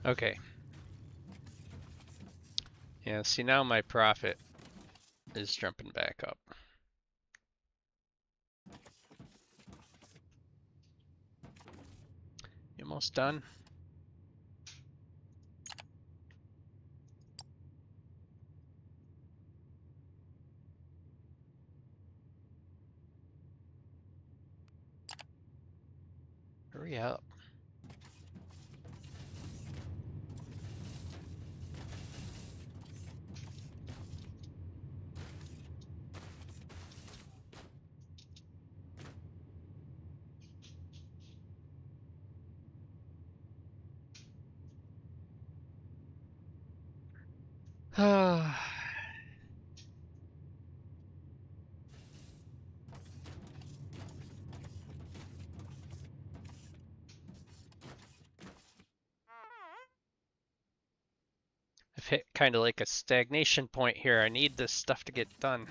Okay. Yeah, see now my profit is jumping back up. You almost done? Hurry up. I've hit kind of like a stagnation point here. I need this stuff to get done.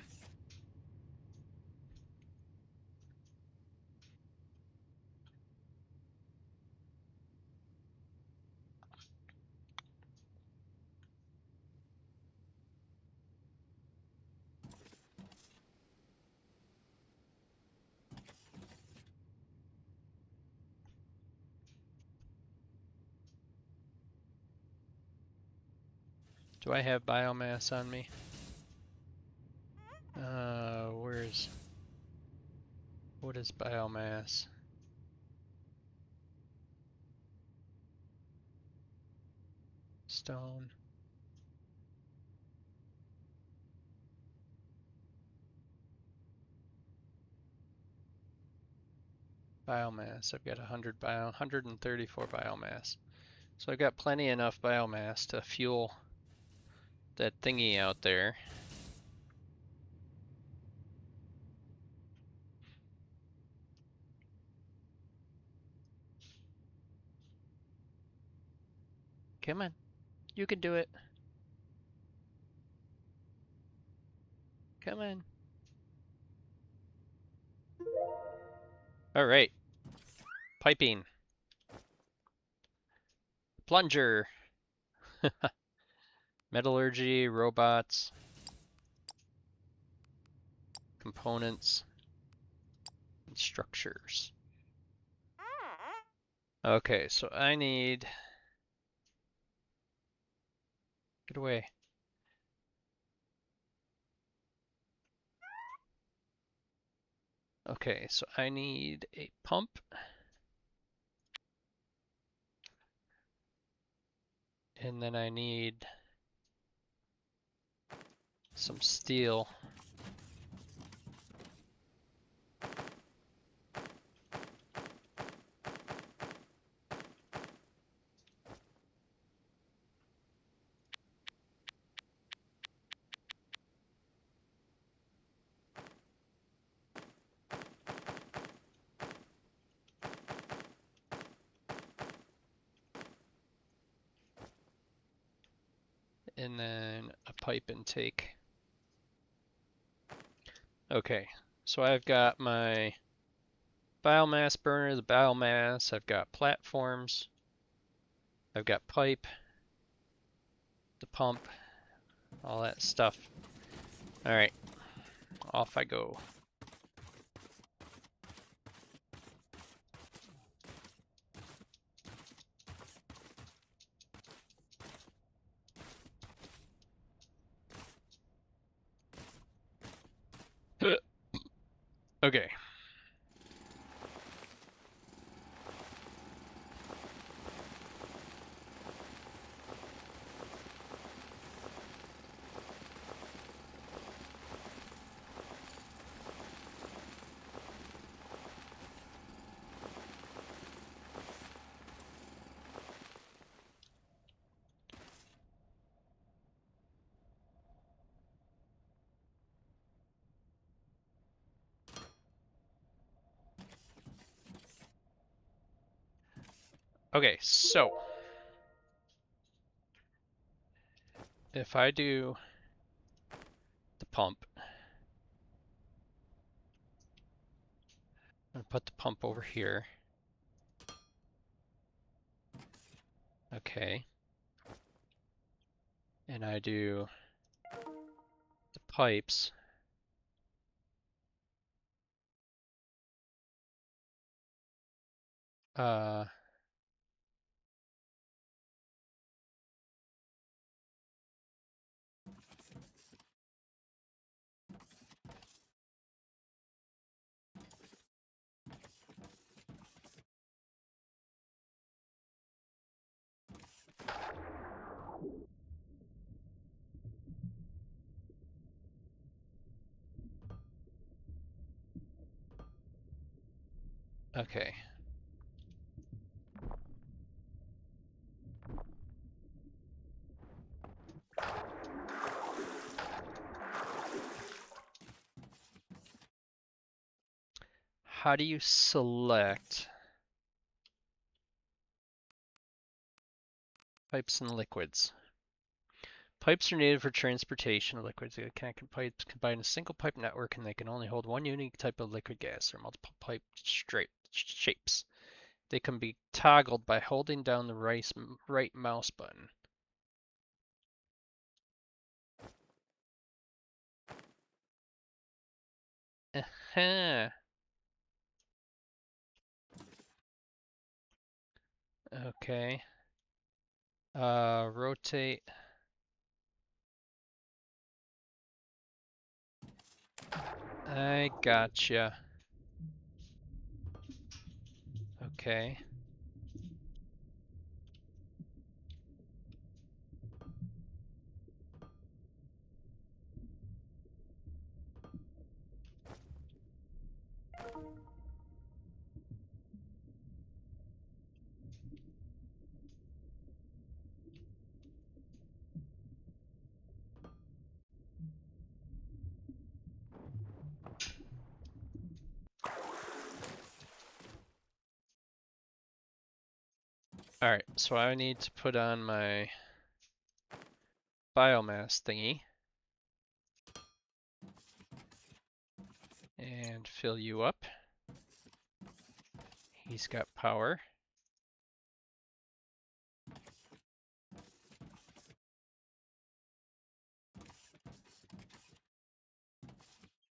Do I have biomass on me? What is biomass? Stone. Biomass. I've got 134 biomass. So I've got plenty enough biomass to fuel that thingy out there. Come on. You can do it. Come on. Alright. Piping. Plunger. Metallurgy, robots, components, and structures. Okay, so I need... Get away. Okay, so I need a pump. And then I need some steel. And then a pipe intake. Okay, so I've got my biomass burner, the biomass, I've got platforms, I've got pipe, the pump, all that stuff. Alright, off I go. Okay. Okay, so if I do the pump, I'm gonna put the pump over here. Okay. And I do the pipes. Uh, okay. How do you select pipes and liquids? Pipes are needed for transportation of liquids. Connected pipes combine a single pipe network and they can only hold one unique type of liquid gas or multiple pipe shapes. They can be toggled by holding down the right mouse button. Uh-huh. Okay. Rotate. I gotcha. Okay. Alright, so I need to put on my biomass thingy and fill you up. He's got power.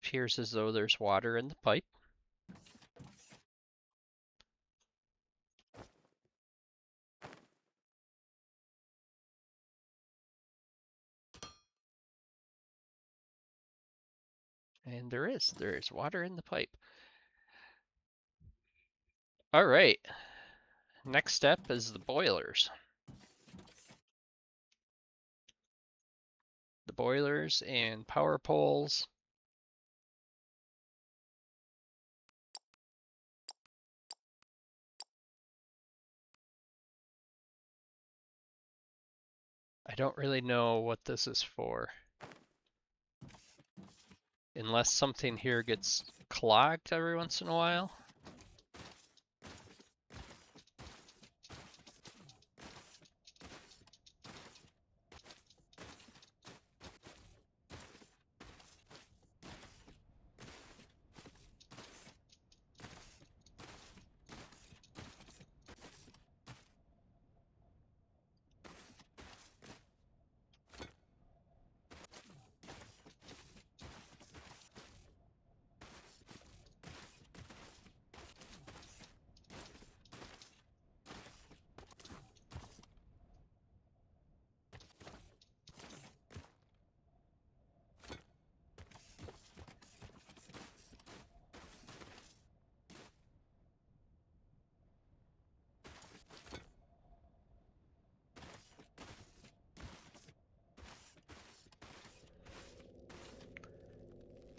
Appears as though there's water in the pipe. And there is water in the pipe. All right. Next step is the boilers. The boilers and power poles. I don't really know what this is for. Unless something here gets clogged every once in a while.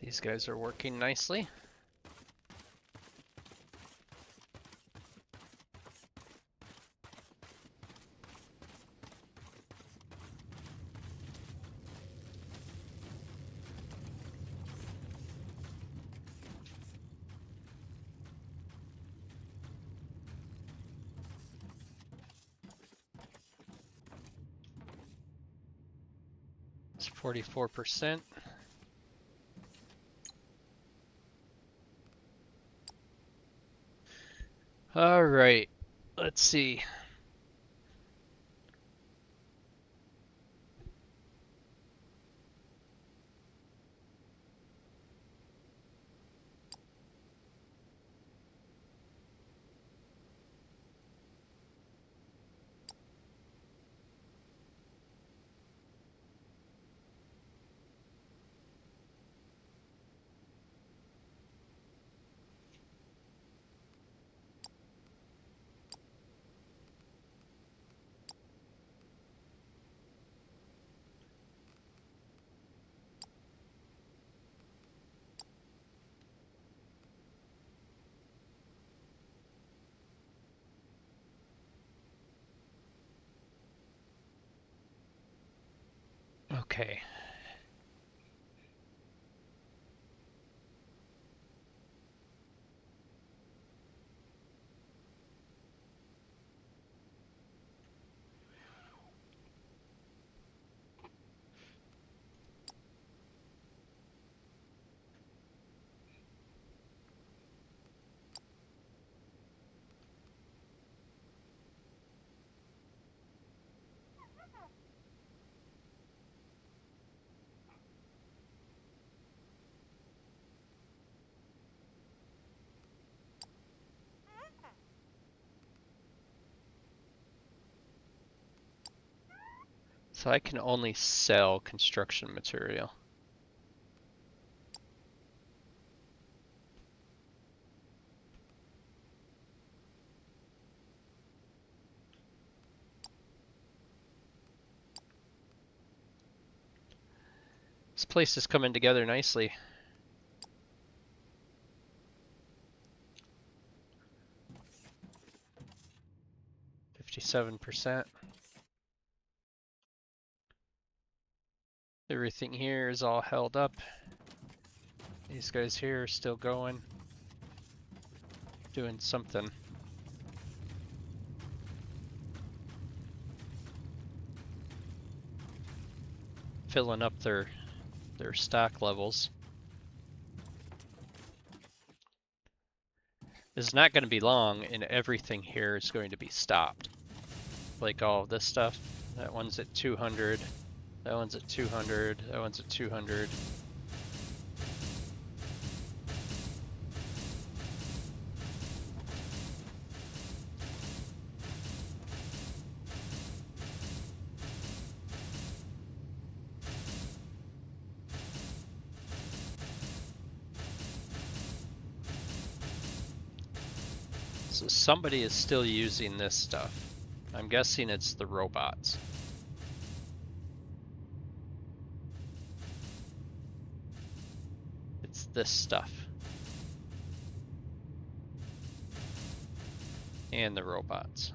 These guys are working nicely. It's 44%. All right, let's see. Okay. So I can only sell construction material. This place is coming together nicely. 57%. Everything here is all held up. These guys here are still going. Doing something. Filling up their stock levels. It's not going to be long and everything here is going to be stopped. Like all of this stuff. That one's at 200. That one's at 200. That one's at 200. So somebody is still using this stuff. I'm guessing it's the robots. It's this stuff. And the robots.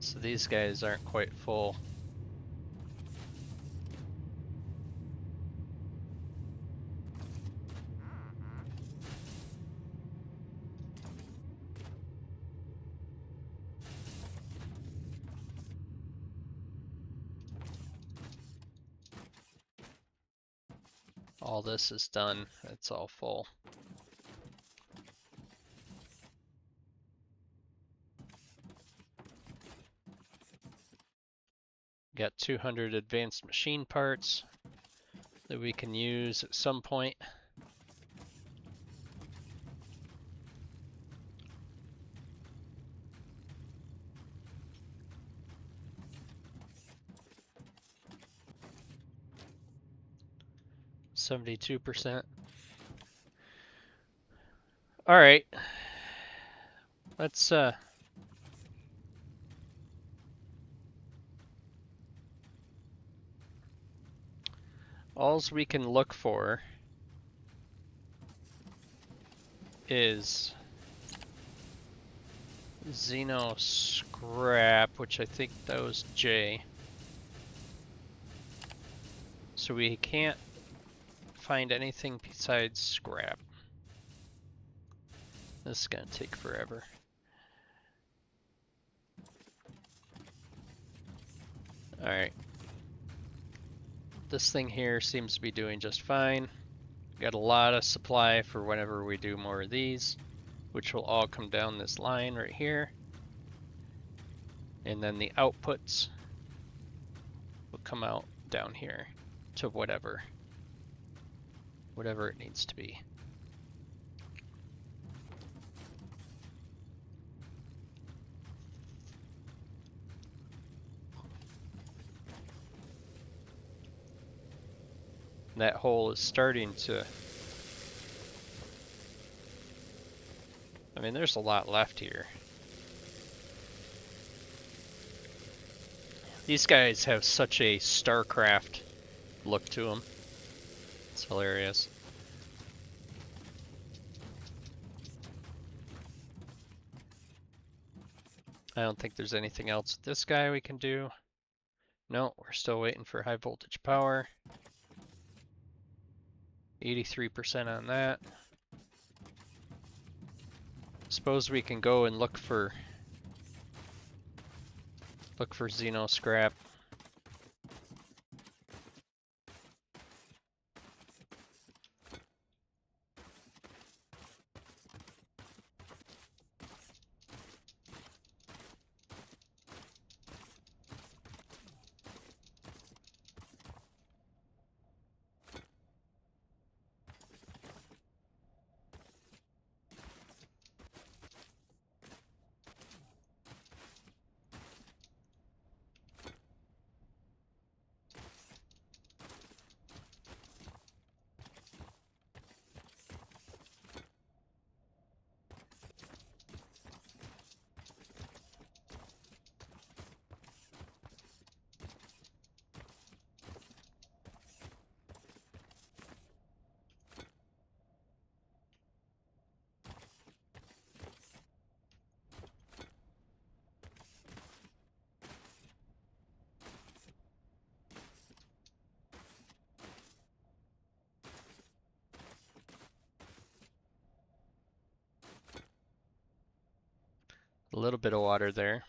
So these guys aren't quite full. All this is done. It's all full. Got 200 advanced machine parts that we can use at some point. %. All right. Let's alls we can look for is Xeno scrap, which I think that was J. So we can't find anything besides scrap. This is gonna take forever. Alright. This thing here seems to be doing just fine. Got a lot of supply for whenever we do more of these, which will all come down this line right here. And then the outputs will come out down here to whatever it needs to be. That hole is starting to... I mean, there's a lot left here. These guys have such a StarCraft look to them. It's hilarious. I don't think there's anything else with this guy we can do. No, we're still waiting for high voltage power. 83% on that. Suppose we can go and look for Xeno scrap. A little bit of water there.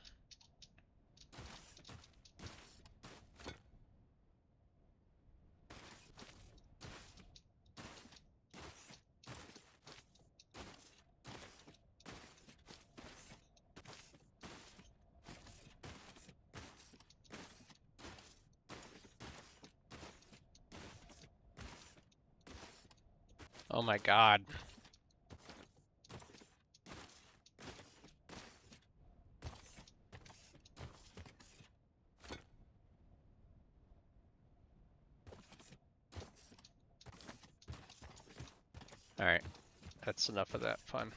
Oh my god. Alright, that's enough of that fun.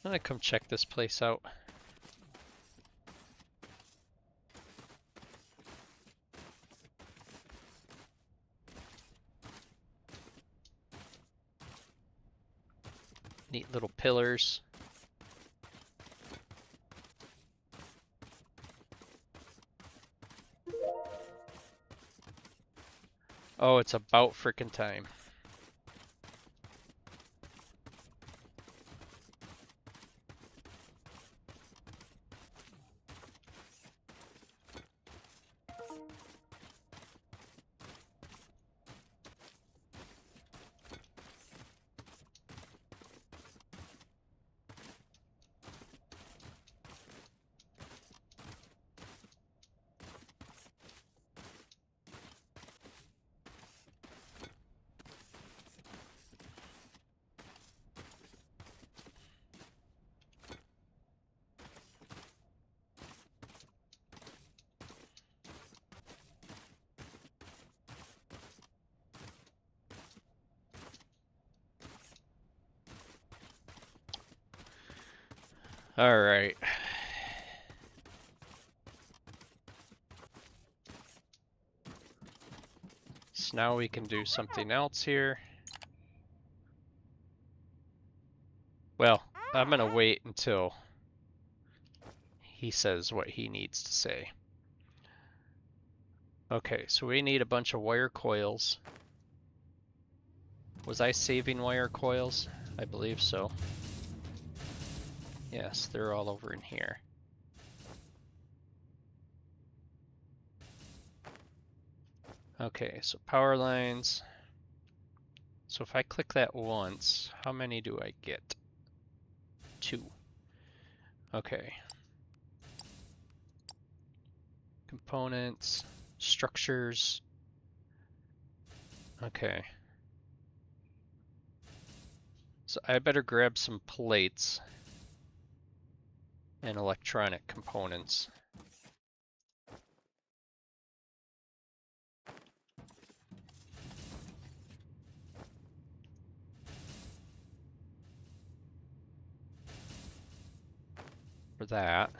I'm gonna come check this place out. Neat little pillars. Oh, it's about frickin' time. All right. So now we can do something else here. Well, I'm gonna wait until he says what he needs to say. Okay, so we need a bunch of wire coils. Was I saving wire coils? I believe so. Yes, they're all over in here. Okay, so power lines. So if I click that once, how many do I get? 2. Okay. Components, structures. Okay. So I better grab some plates and electronic components. For that.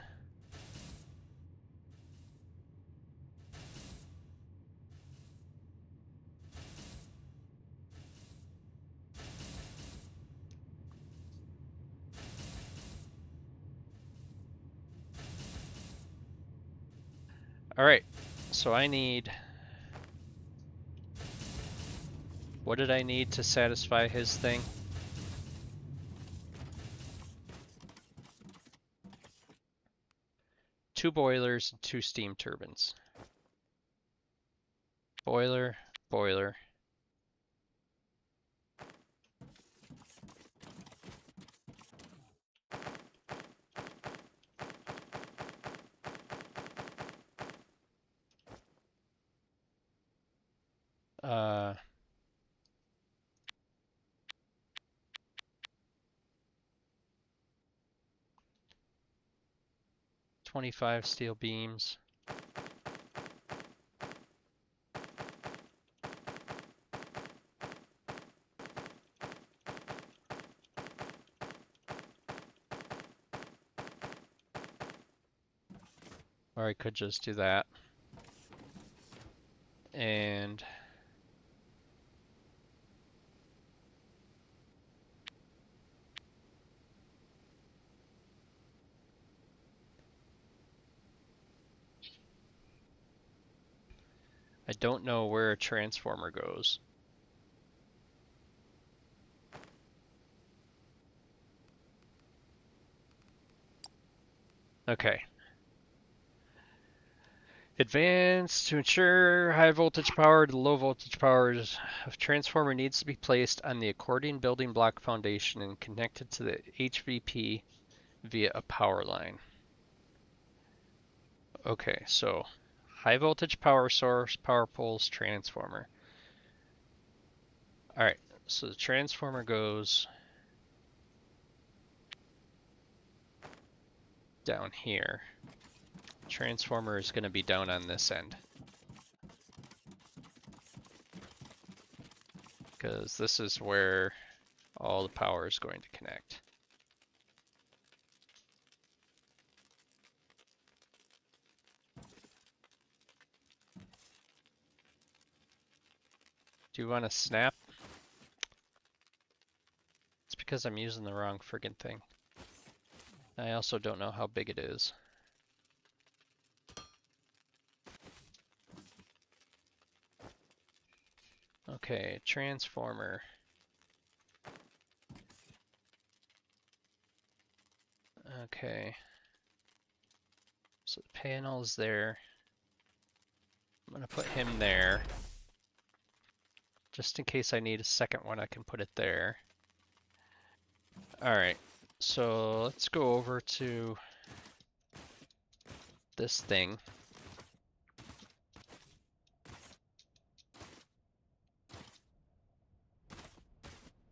Alright, so I need... What did I need to satisfy his thing? Two boilers and 2 steam turbines. Boiler, boiler. Uh, 25 steel beams. Or I could just do that. And I don't know where a transformer goes. Okay. Advance to ensure high voltage power to low voltage powers. A transformer needs to be placed on the accordion building block foundation and connected to the HVP via a power line. Okay, so high voltage power source, power poles, transformer. Alright, so the transformer goes down here. Transformer is going to be down on this end. Because this is where all the power is going to connect. Do you want to snap? It's because I'm using the wrong friggin' thing. I also don't know how big it is. Okay, transformer. Okay. So the panel is there. I'm gonna put him there. Just in case I need a second one, I can put it there. Alright, so let's go over to this thing.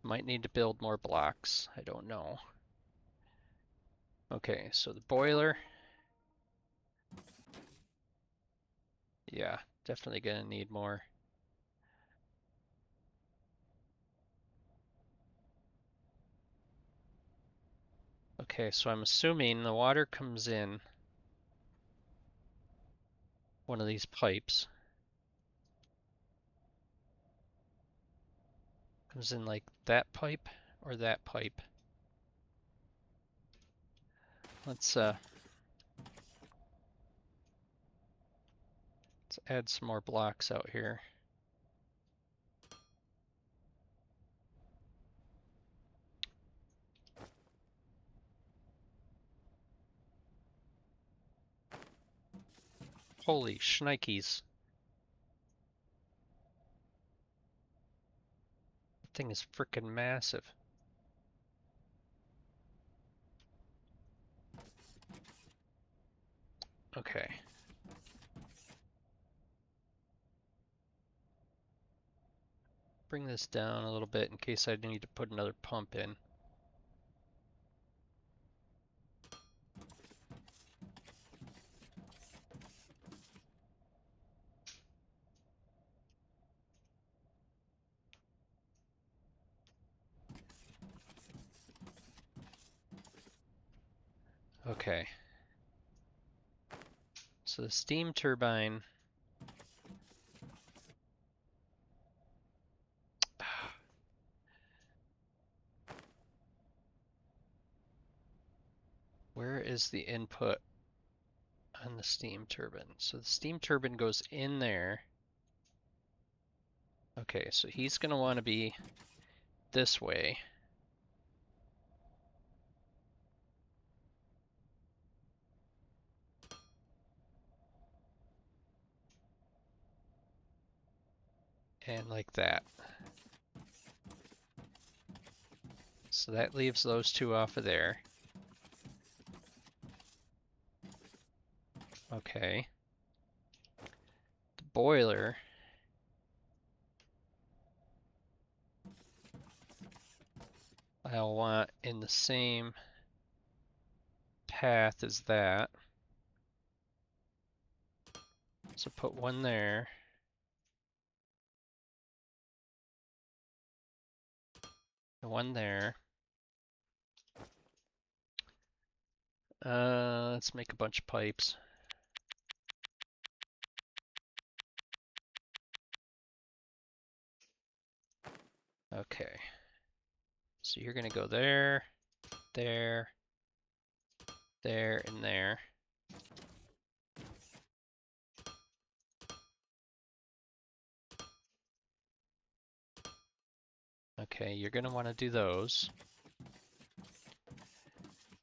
Might need to build more blocks, I don't know. Okay, so the boiler. Yeah, definitely gonna need more. Okay, so I'm assuming the water comes in one of these pipes. Comes in like that pipe or that pipe. Let's add some more blocks out here. Holy shnikes. That thing is frickin' massive. Okay. Bring this down a little bit in case I need to put another pump in. Okay. So the steam turbine. Where is the input on the steam turbine? So the steam turbine goes in there. Okay, so he's going to want to be this way. And like that. So that leaves those two off of there. Okay. The boiler. I'll want in the same path as that. So put one there. And one there. Let's make a bunch of pipes. Okay. So you're gonna go there, there, there, and there. Okay, you're gonna want to do those.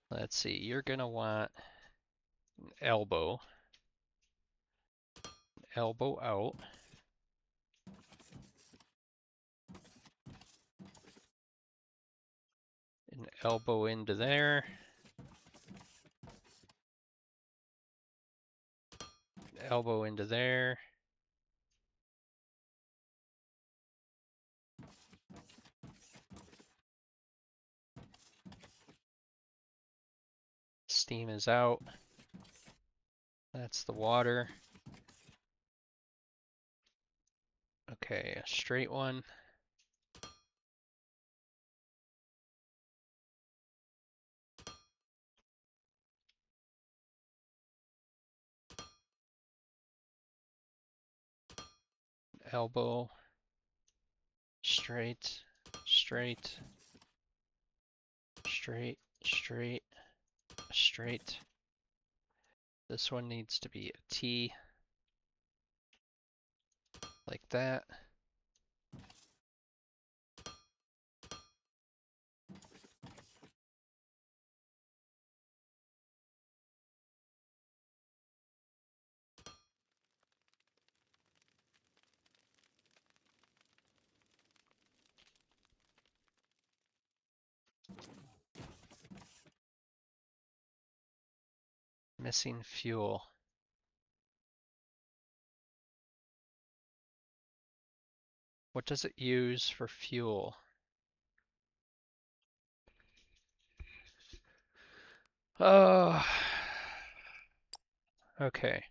Let's see, you're gonna want an elbow. Elbow out. An elbow into there. Elbow into there. Steam is out. That's the water. Okay, a straight one. Elbow. Straight, straight, straight, straight, straight. This one needs to be a T, like that. Missing fuel. What does it use for fuel? Oh, okay.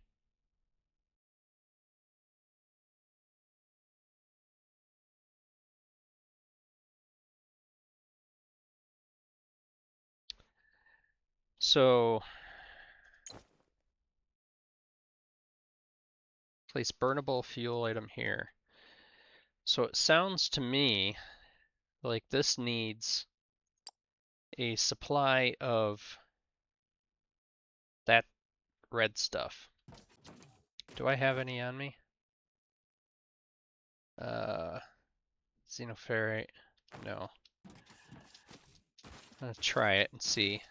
So place burnable fuel item here. So it sounds to me like this needs a supply of that red stuff. Do I have any on me? Xenoferrite, no. I'm gonna try it and see.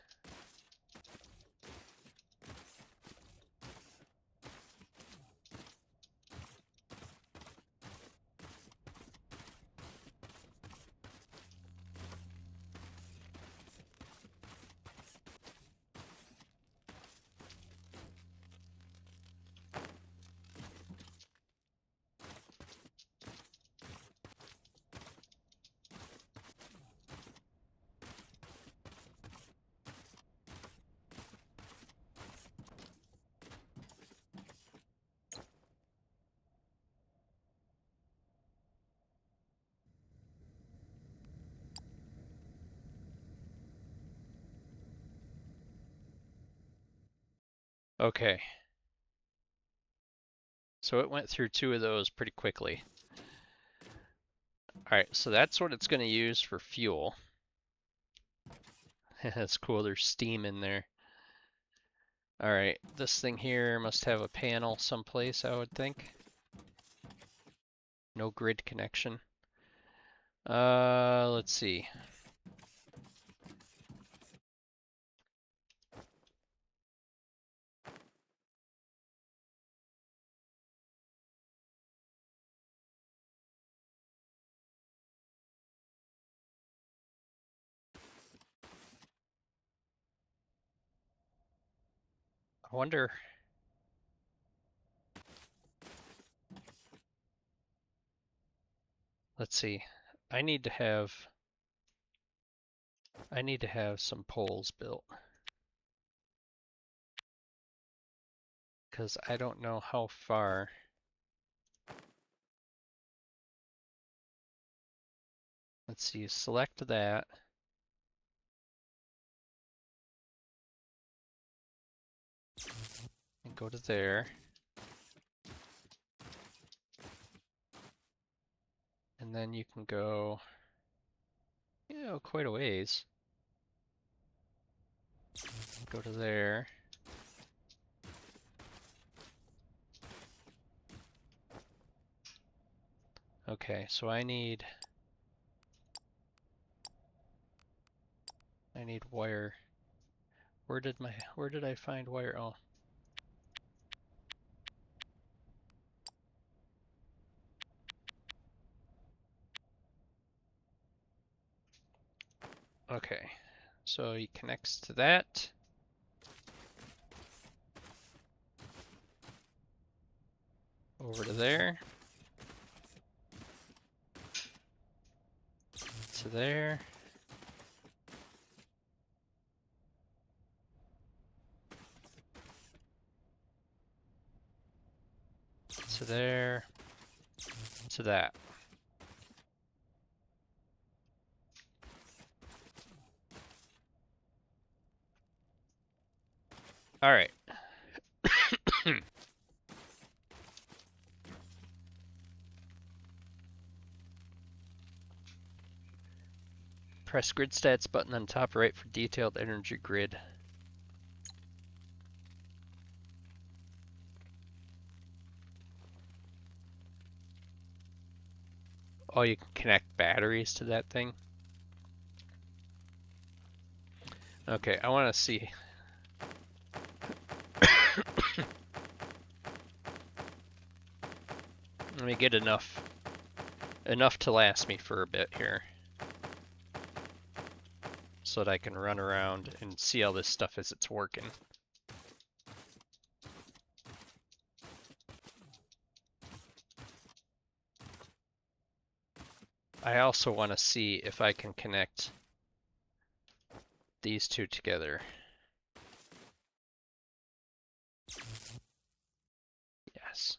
Okay. So it went through 2 of those pretty quickly. Alright, so that's what it's gonna use for fuel. That's cool, there's steam in there. Alright, this thing here must have a panel someplace, I would think. No grid connection. Let's see. I wonder. Let's see. I need to have some poles built. Because I don't know how far. Let's see, select that. And go to there. And then you can go, quite a ways. Go to there. Okay, so I need wire. Where did I find wire? Oh. Okay. So he connects to that. Over to there. To there. To there. To that. All right. Press grid stats button on top right for detailed energy grid. Oh, you can connect batteries to that thing? Okay, I want to see. Let me get enough to last me for a bit here. So that I can run around and see all this stuff as it's working. I also want to see if I can connect these two together. Yes.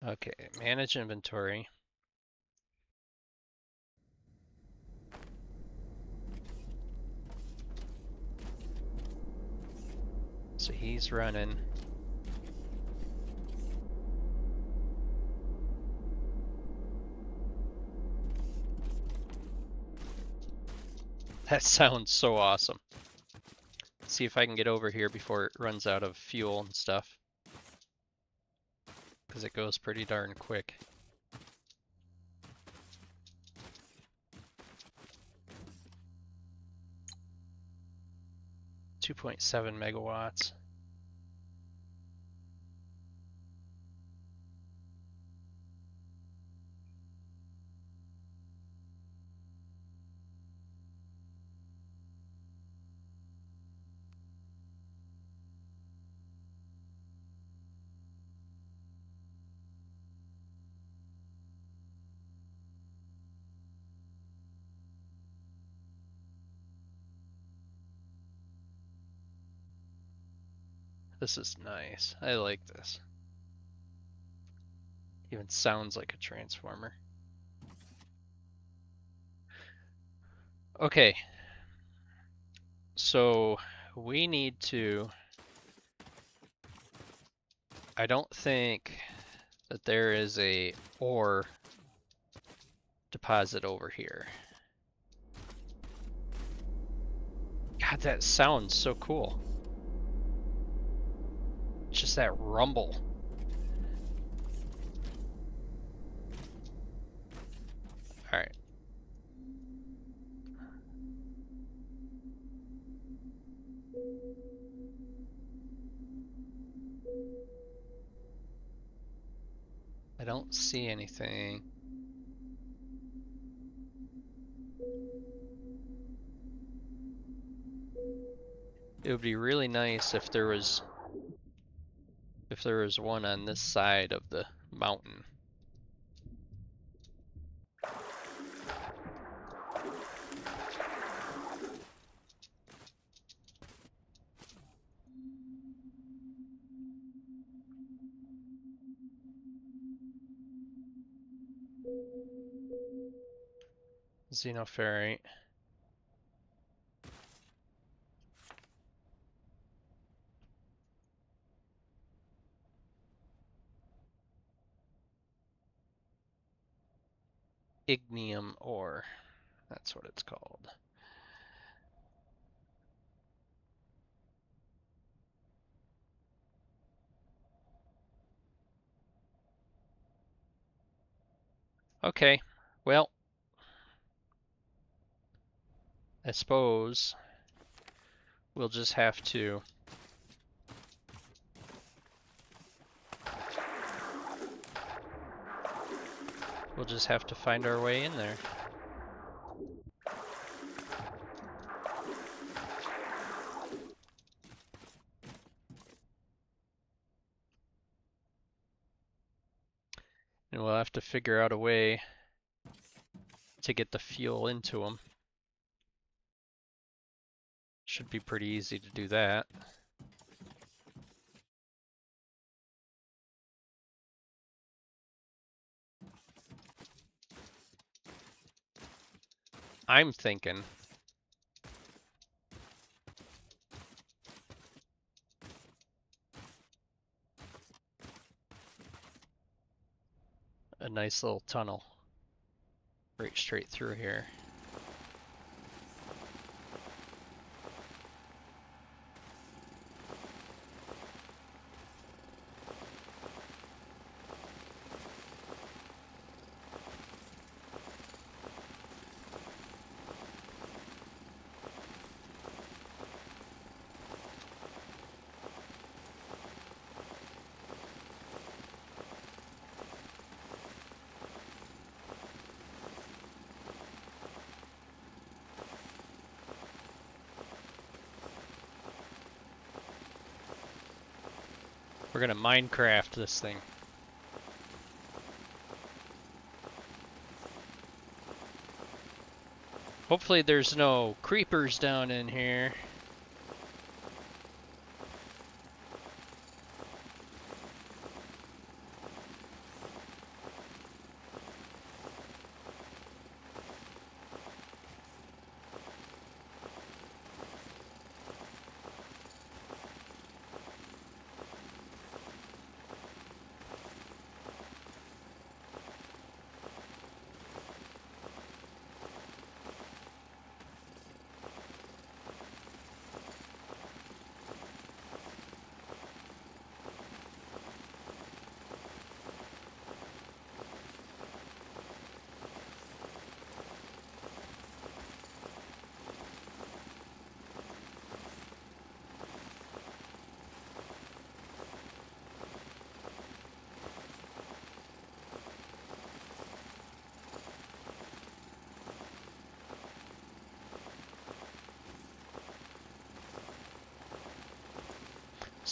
Okay, manage inventory. he's running. That sounds so awesome. Let's see if I can get over here before it runs out of fuel and stuff. Because it goes pretty darn quick. .7 megawatts. This is nice. I like this. Even sounds like a transformer. Okay. So we need to... I don't think that there is a ore deposit over here. God, that sounds so cool. Just that rumble. All right. I don't see anything. It would be really nice if there was one on this side of the mountain. Xenoferrite. Ignium ore. That's what it's called. Okay, well, I suppose we'll just have to find our way in there. And we'll have to figure out a way to get the fuel into them. Should be pretty easy to do that. I'm thinking a nice little tunnel right straight through here. We're gonna Minecraft this thing. Hopefully there's no creepers down in here.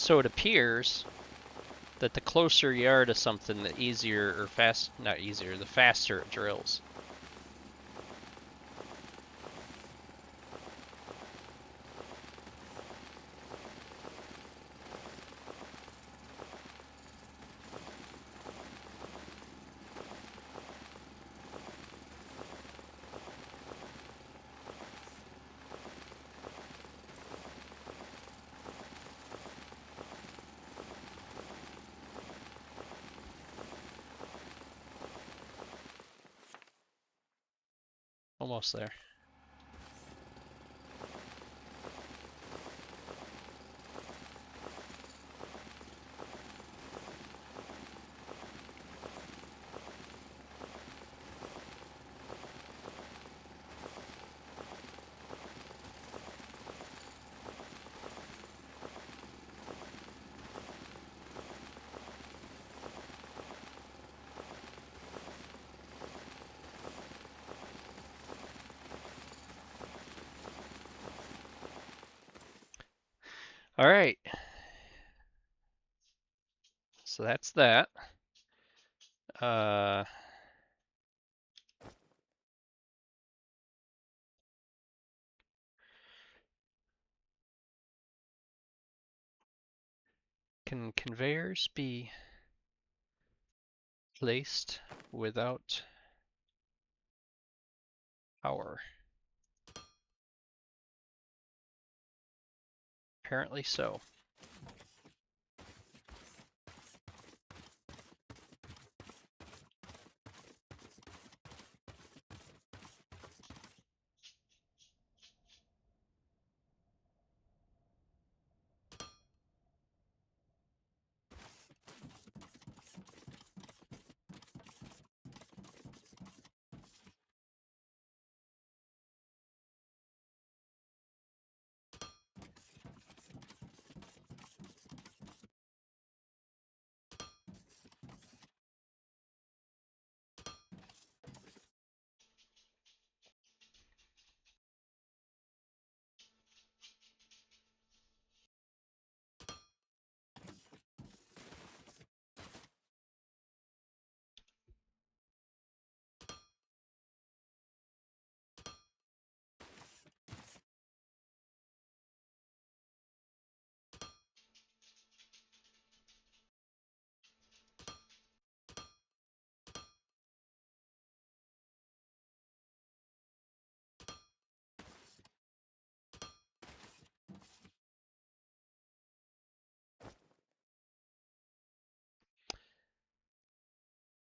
So it appears that the closer you are to something, the easier or not easier, the faster it drills. Almost there. All right. So that's that. Uh, can conveyors be placed without power? Apparently so.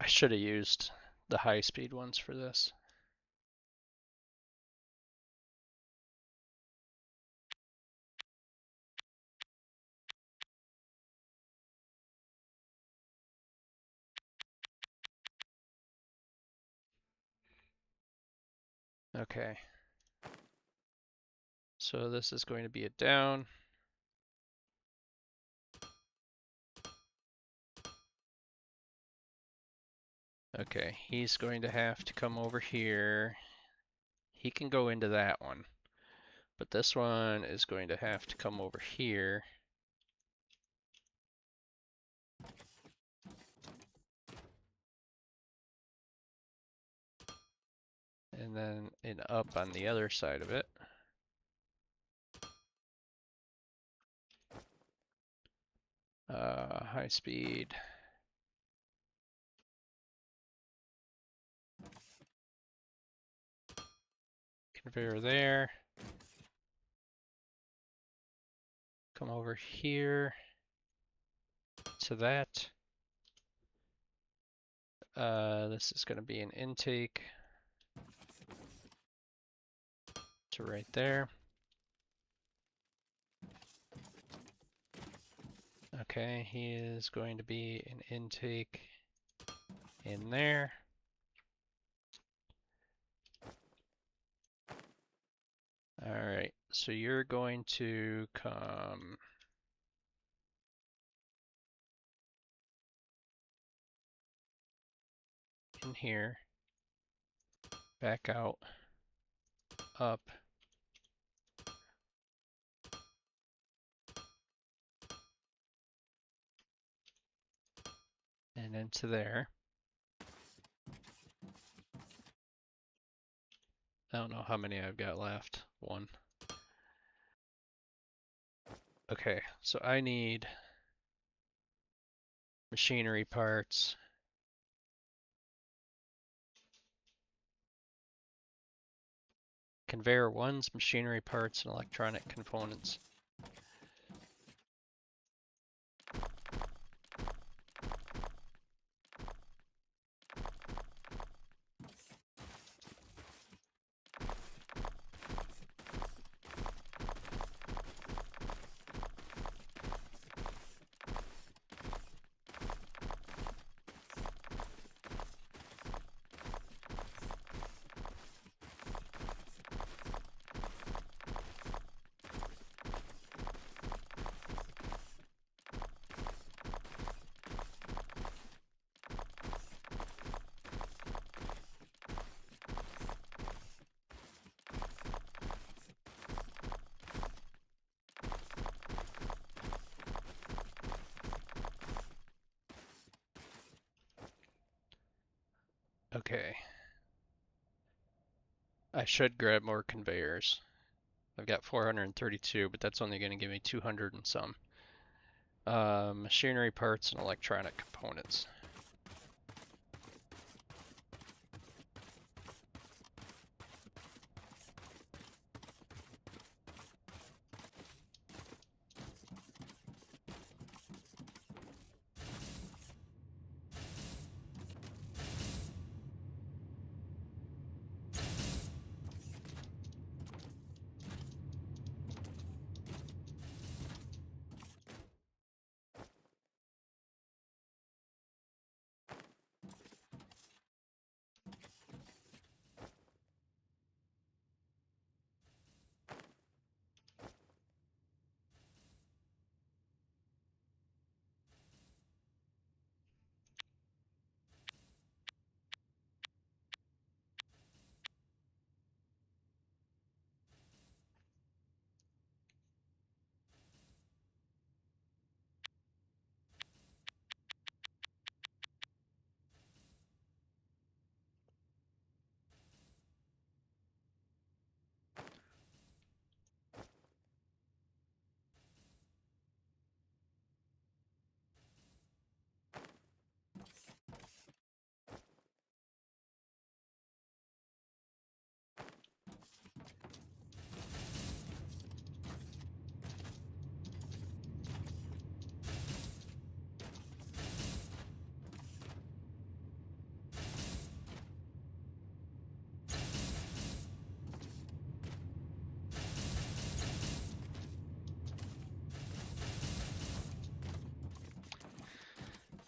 I should have used the high speed ones for this. Okay. So this is going to be a down. Okay, he's going to have to come over here. He can go into that one, but this one is going to have to come over here. And then up on the other side of it. High speed. Conveyor there. Come over here to that. This is going to be an intake to right there. Okay, he is going to be an intake in there. All right, so you're going to come in here, back out, up, and into there. I don't know how many I've got left. One. Okay, so I need machinery parts. Conveyor ones, machinery parts, and electronic components. Okay. I should grab more conveyors. I've got 432, but that's only going to give me 200 and some. Machinery parts and electronic components.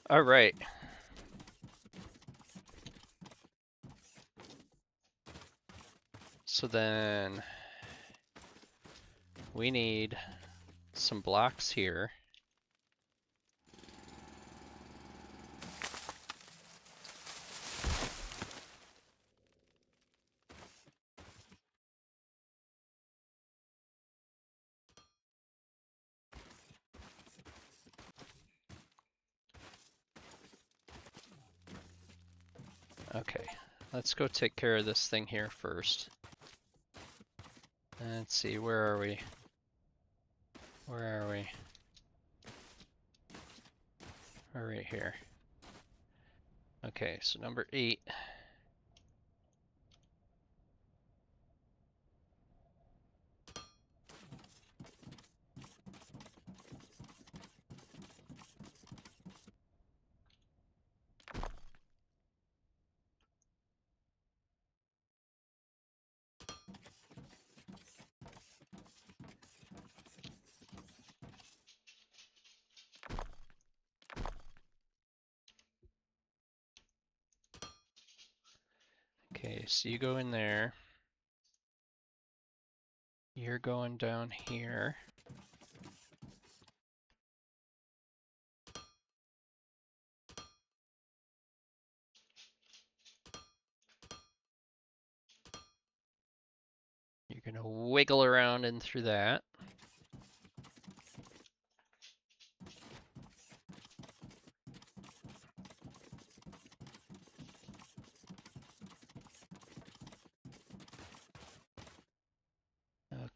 All right. So then we need some blocks here. Okay, let's go take care of this thing here first. Let's see, where are we? Where are we? We're right here. Okay, so number 8. Okay, so you go in there. You're going down here. You're gonna wiggle around in through that.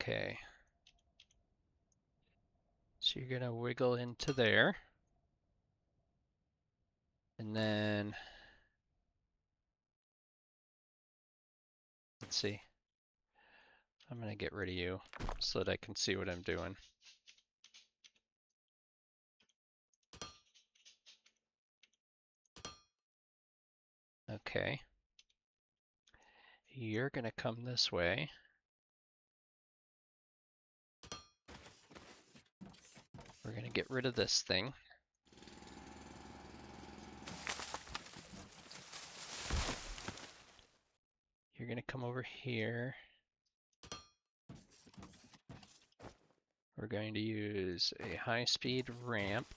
Okay. So you're gonna wiggle into there. And then, let's see. I'm gonna get rid of you so that I can see what I'm doing. Okay. You're gonna come this way. We're gonna get rid of this thing. You're gonna come over here. We're going to use a high-speed ramp.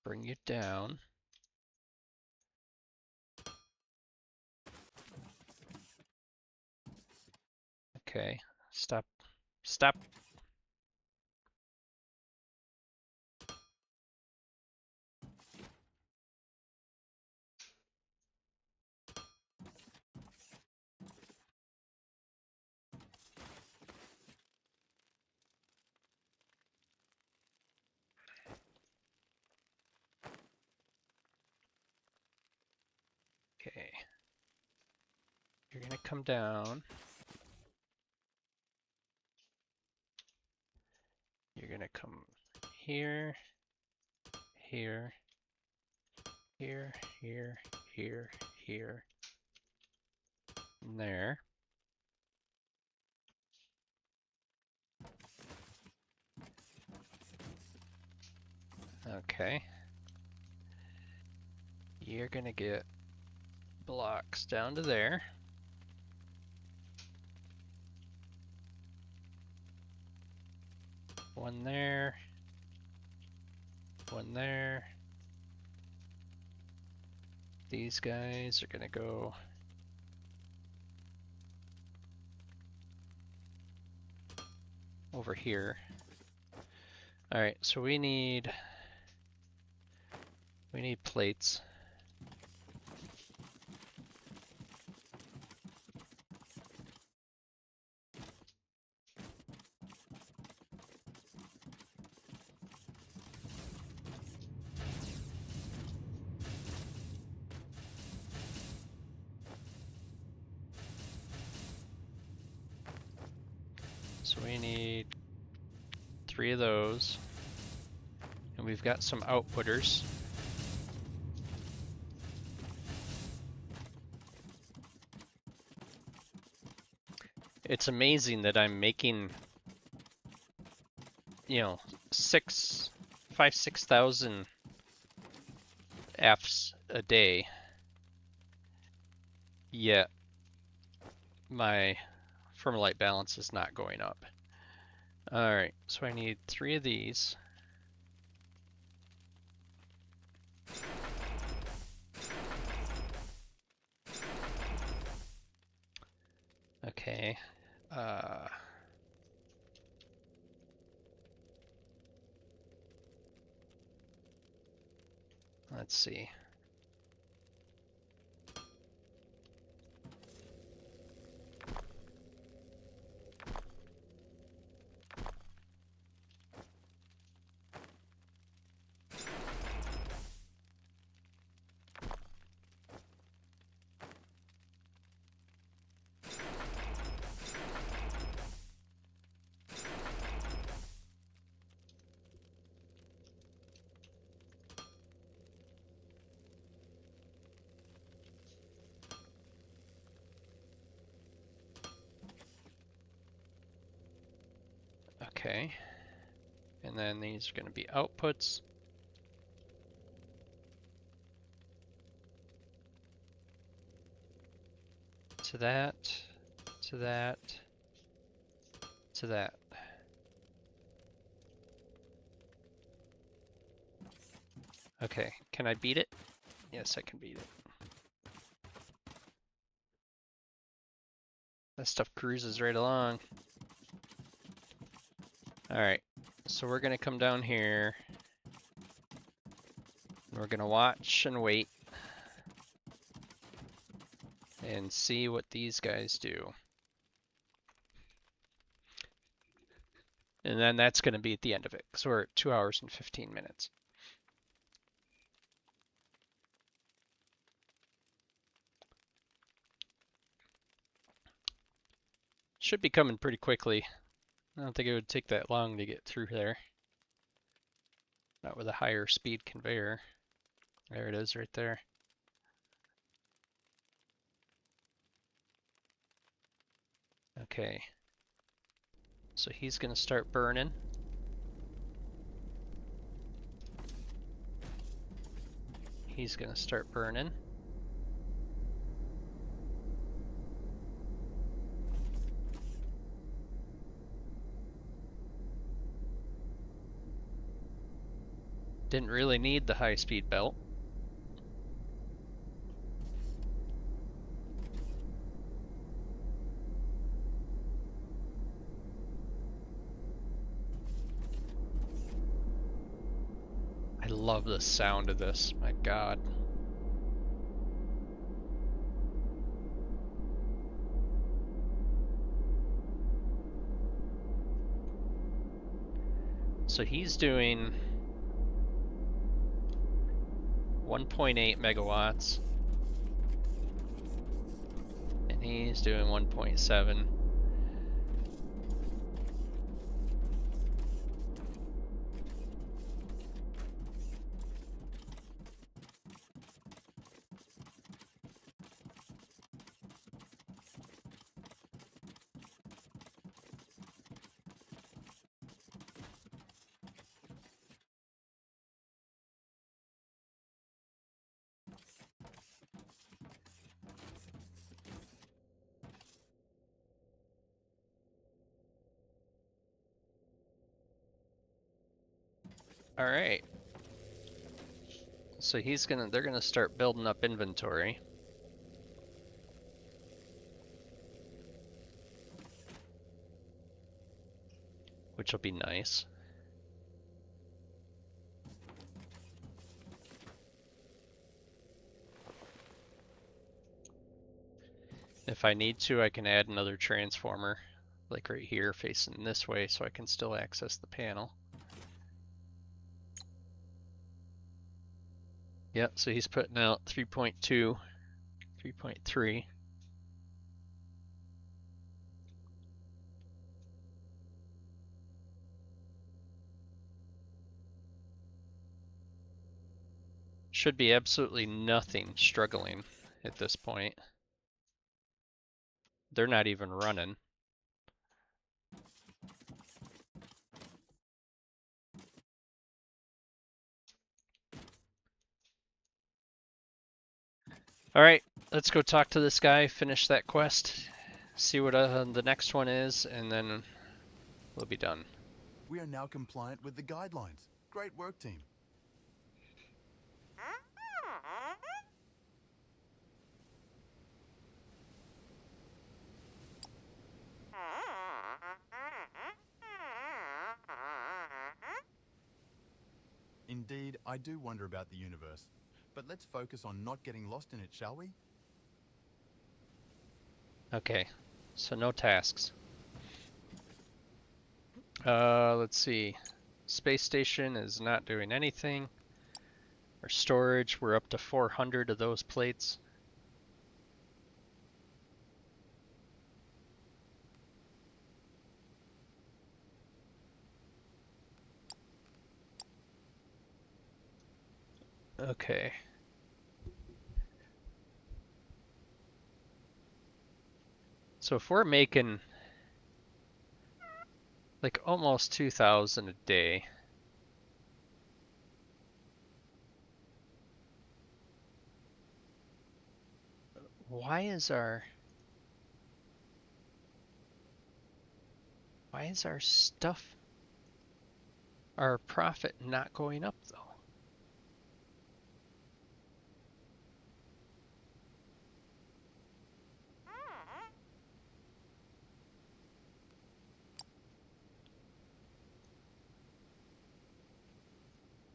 Bring you down. Okay, stop. Stop. Okay. You're gonna come down. You're gonna come here, here, here, here, here, here, and there. Okay. You're gonna get blocks down to there. One there. One there. These guys are gonna go over here. All right, so we need plates. So we need 3 of those. And we've got some outputters. It's amazing that I'm making, you know, 6,000 Fs a day, yet my Fermilite balance is not going up. All right, so I need 3 of these. Okay. Let's see. Okay. And then these are going to be outputs. To that, to that, to that. Okay, can I beat it? Yes, I can beat it. That stuff cruises right along. All right, so we're gonna come down here. We're gonna watch and wait and see what these guys do. And then that's gonna be at the end of it, because we're at 2 hours and 15 minutes. Should be coming pretty quickly. I don't think it would take that long to get through there. Not with a higher speed conveyor. There it is right there. Okay. So he's gonna start burning. He's gonna start burning. Didn't really need the high-speed belt. I love the sound of this, my God. So he's doing 1.8 megawatts. And he's doing 1.7. All right. So they're gonna start building up inventory. Which will be nice. If I need to, I can add another transformer, like right here, facing this way, so I can still access the panel. Yep, so he's putting out 3.2, 3.3. Should be absolutely nothing struggling at this point. They're not even running. All right, let's go talk to this guy, finish that quest, see what the next one is, and then we'll be done. We are now compliant with the guidelines. Great work, team. Indeed, I do wonder about the universe. But let's focus on not getting lost in it, shall we? Okay, so no tasks. Let's see. Space station is not doing anything. Our storage, we're up to 400 of those plates. Okay. So if we're making like almost 2,000 a day, why is our stuff, our profit not going up though?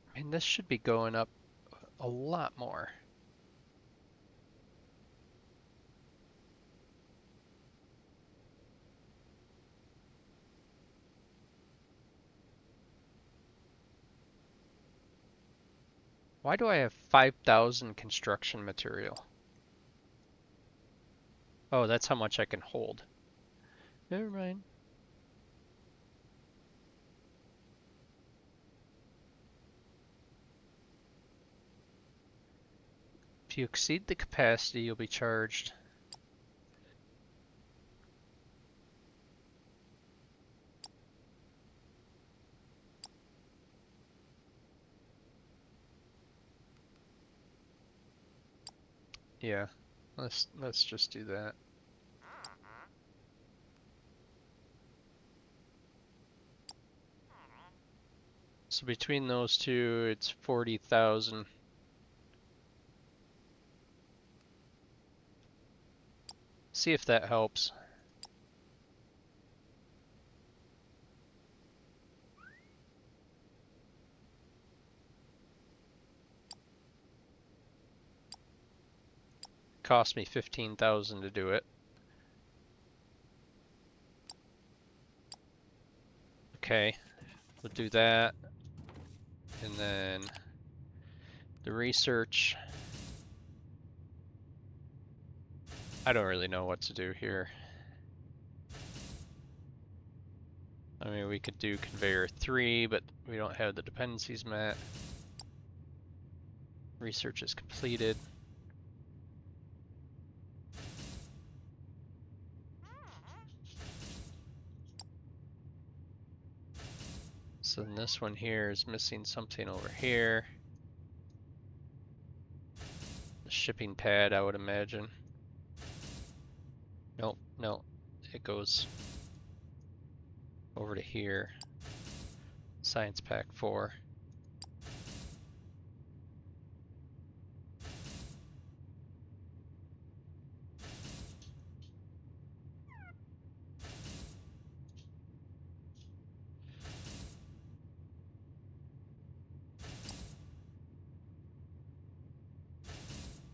I mean, this should be going up a lot more. Why do I have 5,000 construction material? Oh, that's how much I can hold. Never mind. If you exceed the capacity, you'll be charged. Yeah, let's just do that. So between those two, it's 40,000. See if that helps. Cost me 15,000 to do it. Okay, we'll do that. And then the research. I don't really know what to do here. I mean, we could do conveyor 3, but we don't have the dependencies met. Research is completed. So then this one here is missing something over here. The shipping pad, I would imagine. Nope, no. It goes over to here. Science Pack 4.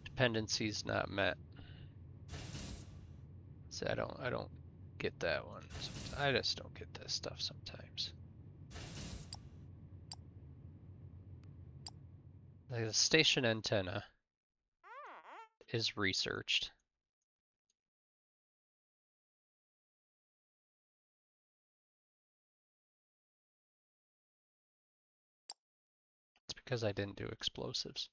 Dependencies not met. See, I don't get that one. I just don't get this stuff sometimes. The station antenna is researched. It's because I didn't do explosives.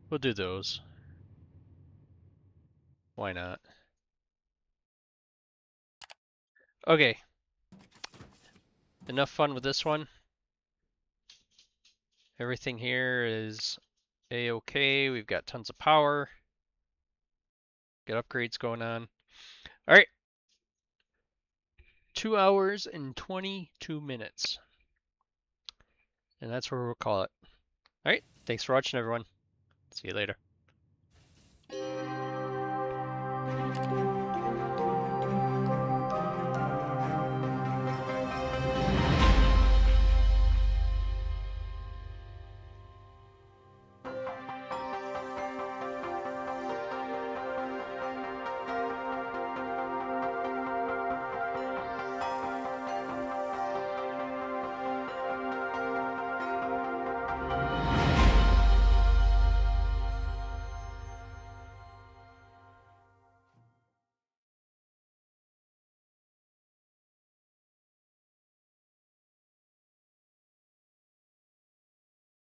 We'll do those. Why not? Okay. Enough fun with this one. Everything here is a-okay. We've got tons of power. Got upgrades going on. All right. 2 hours and 22 minutes. And that's where we'll call it. All right. Thanks for watching, everyone. See you later.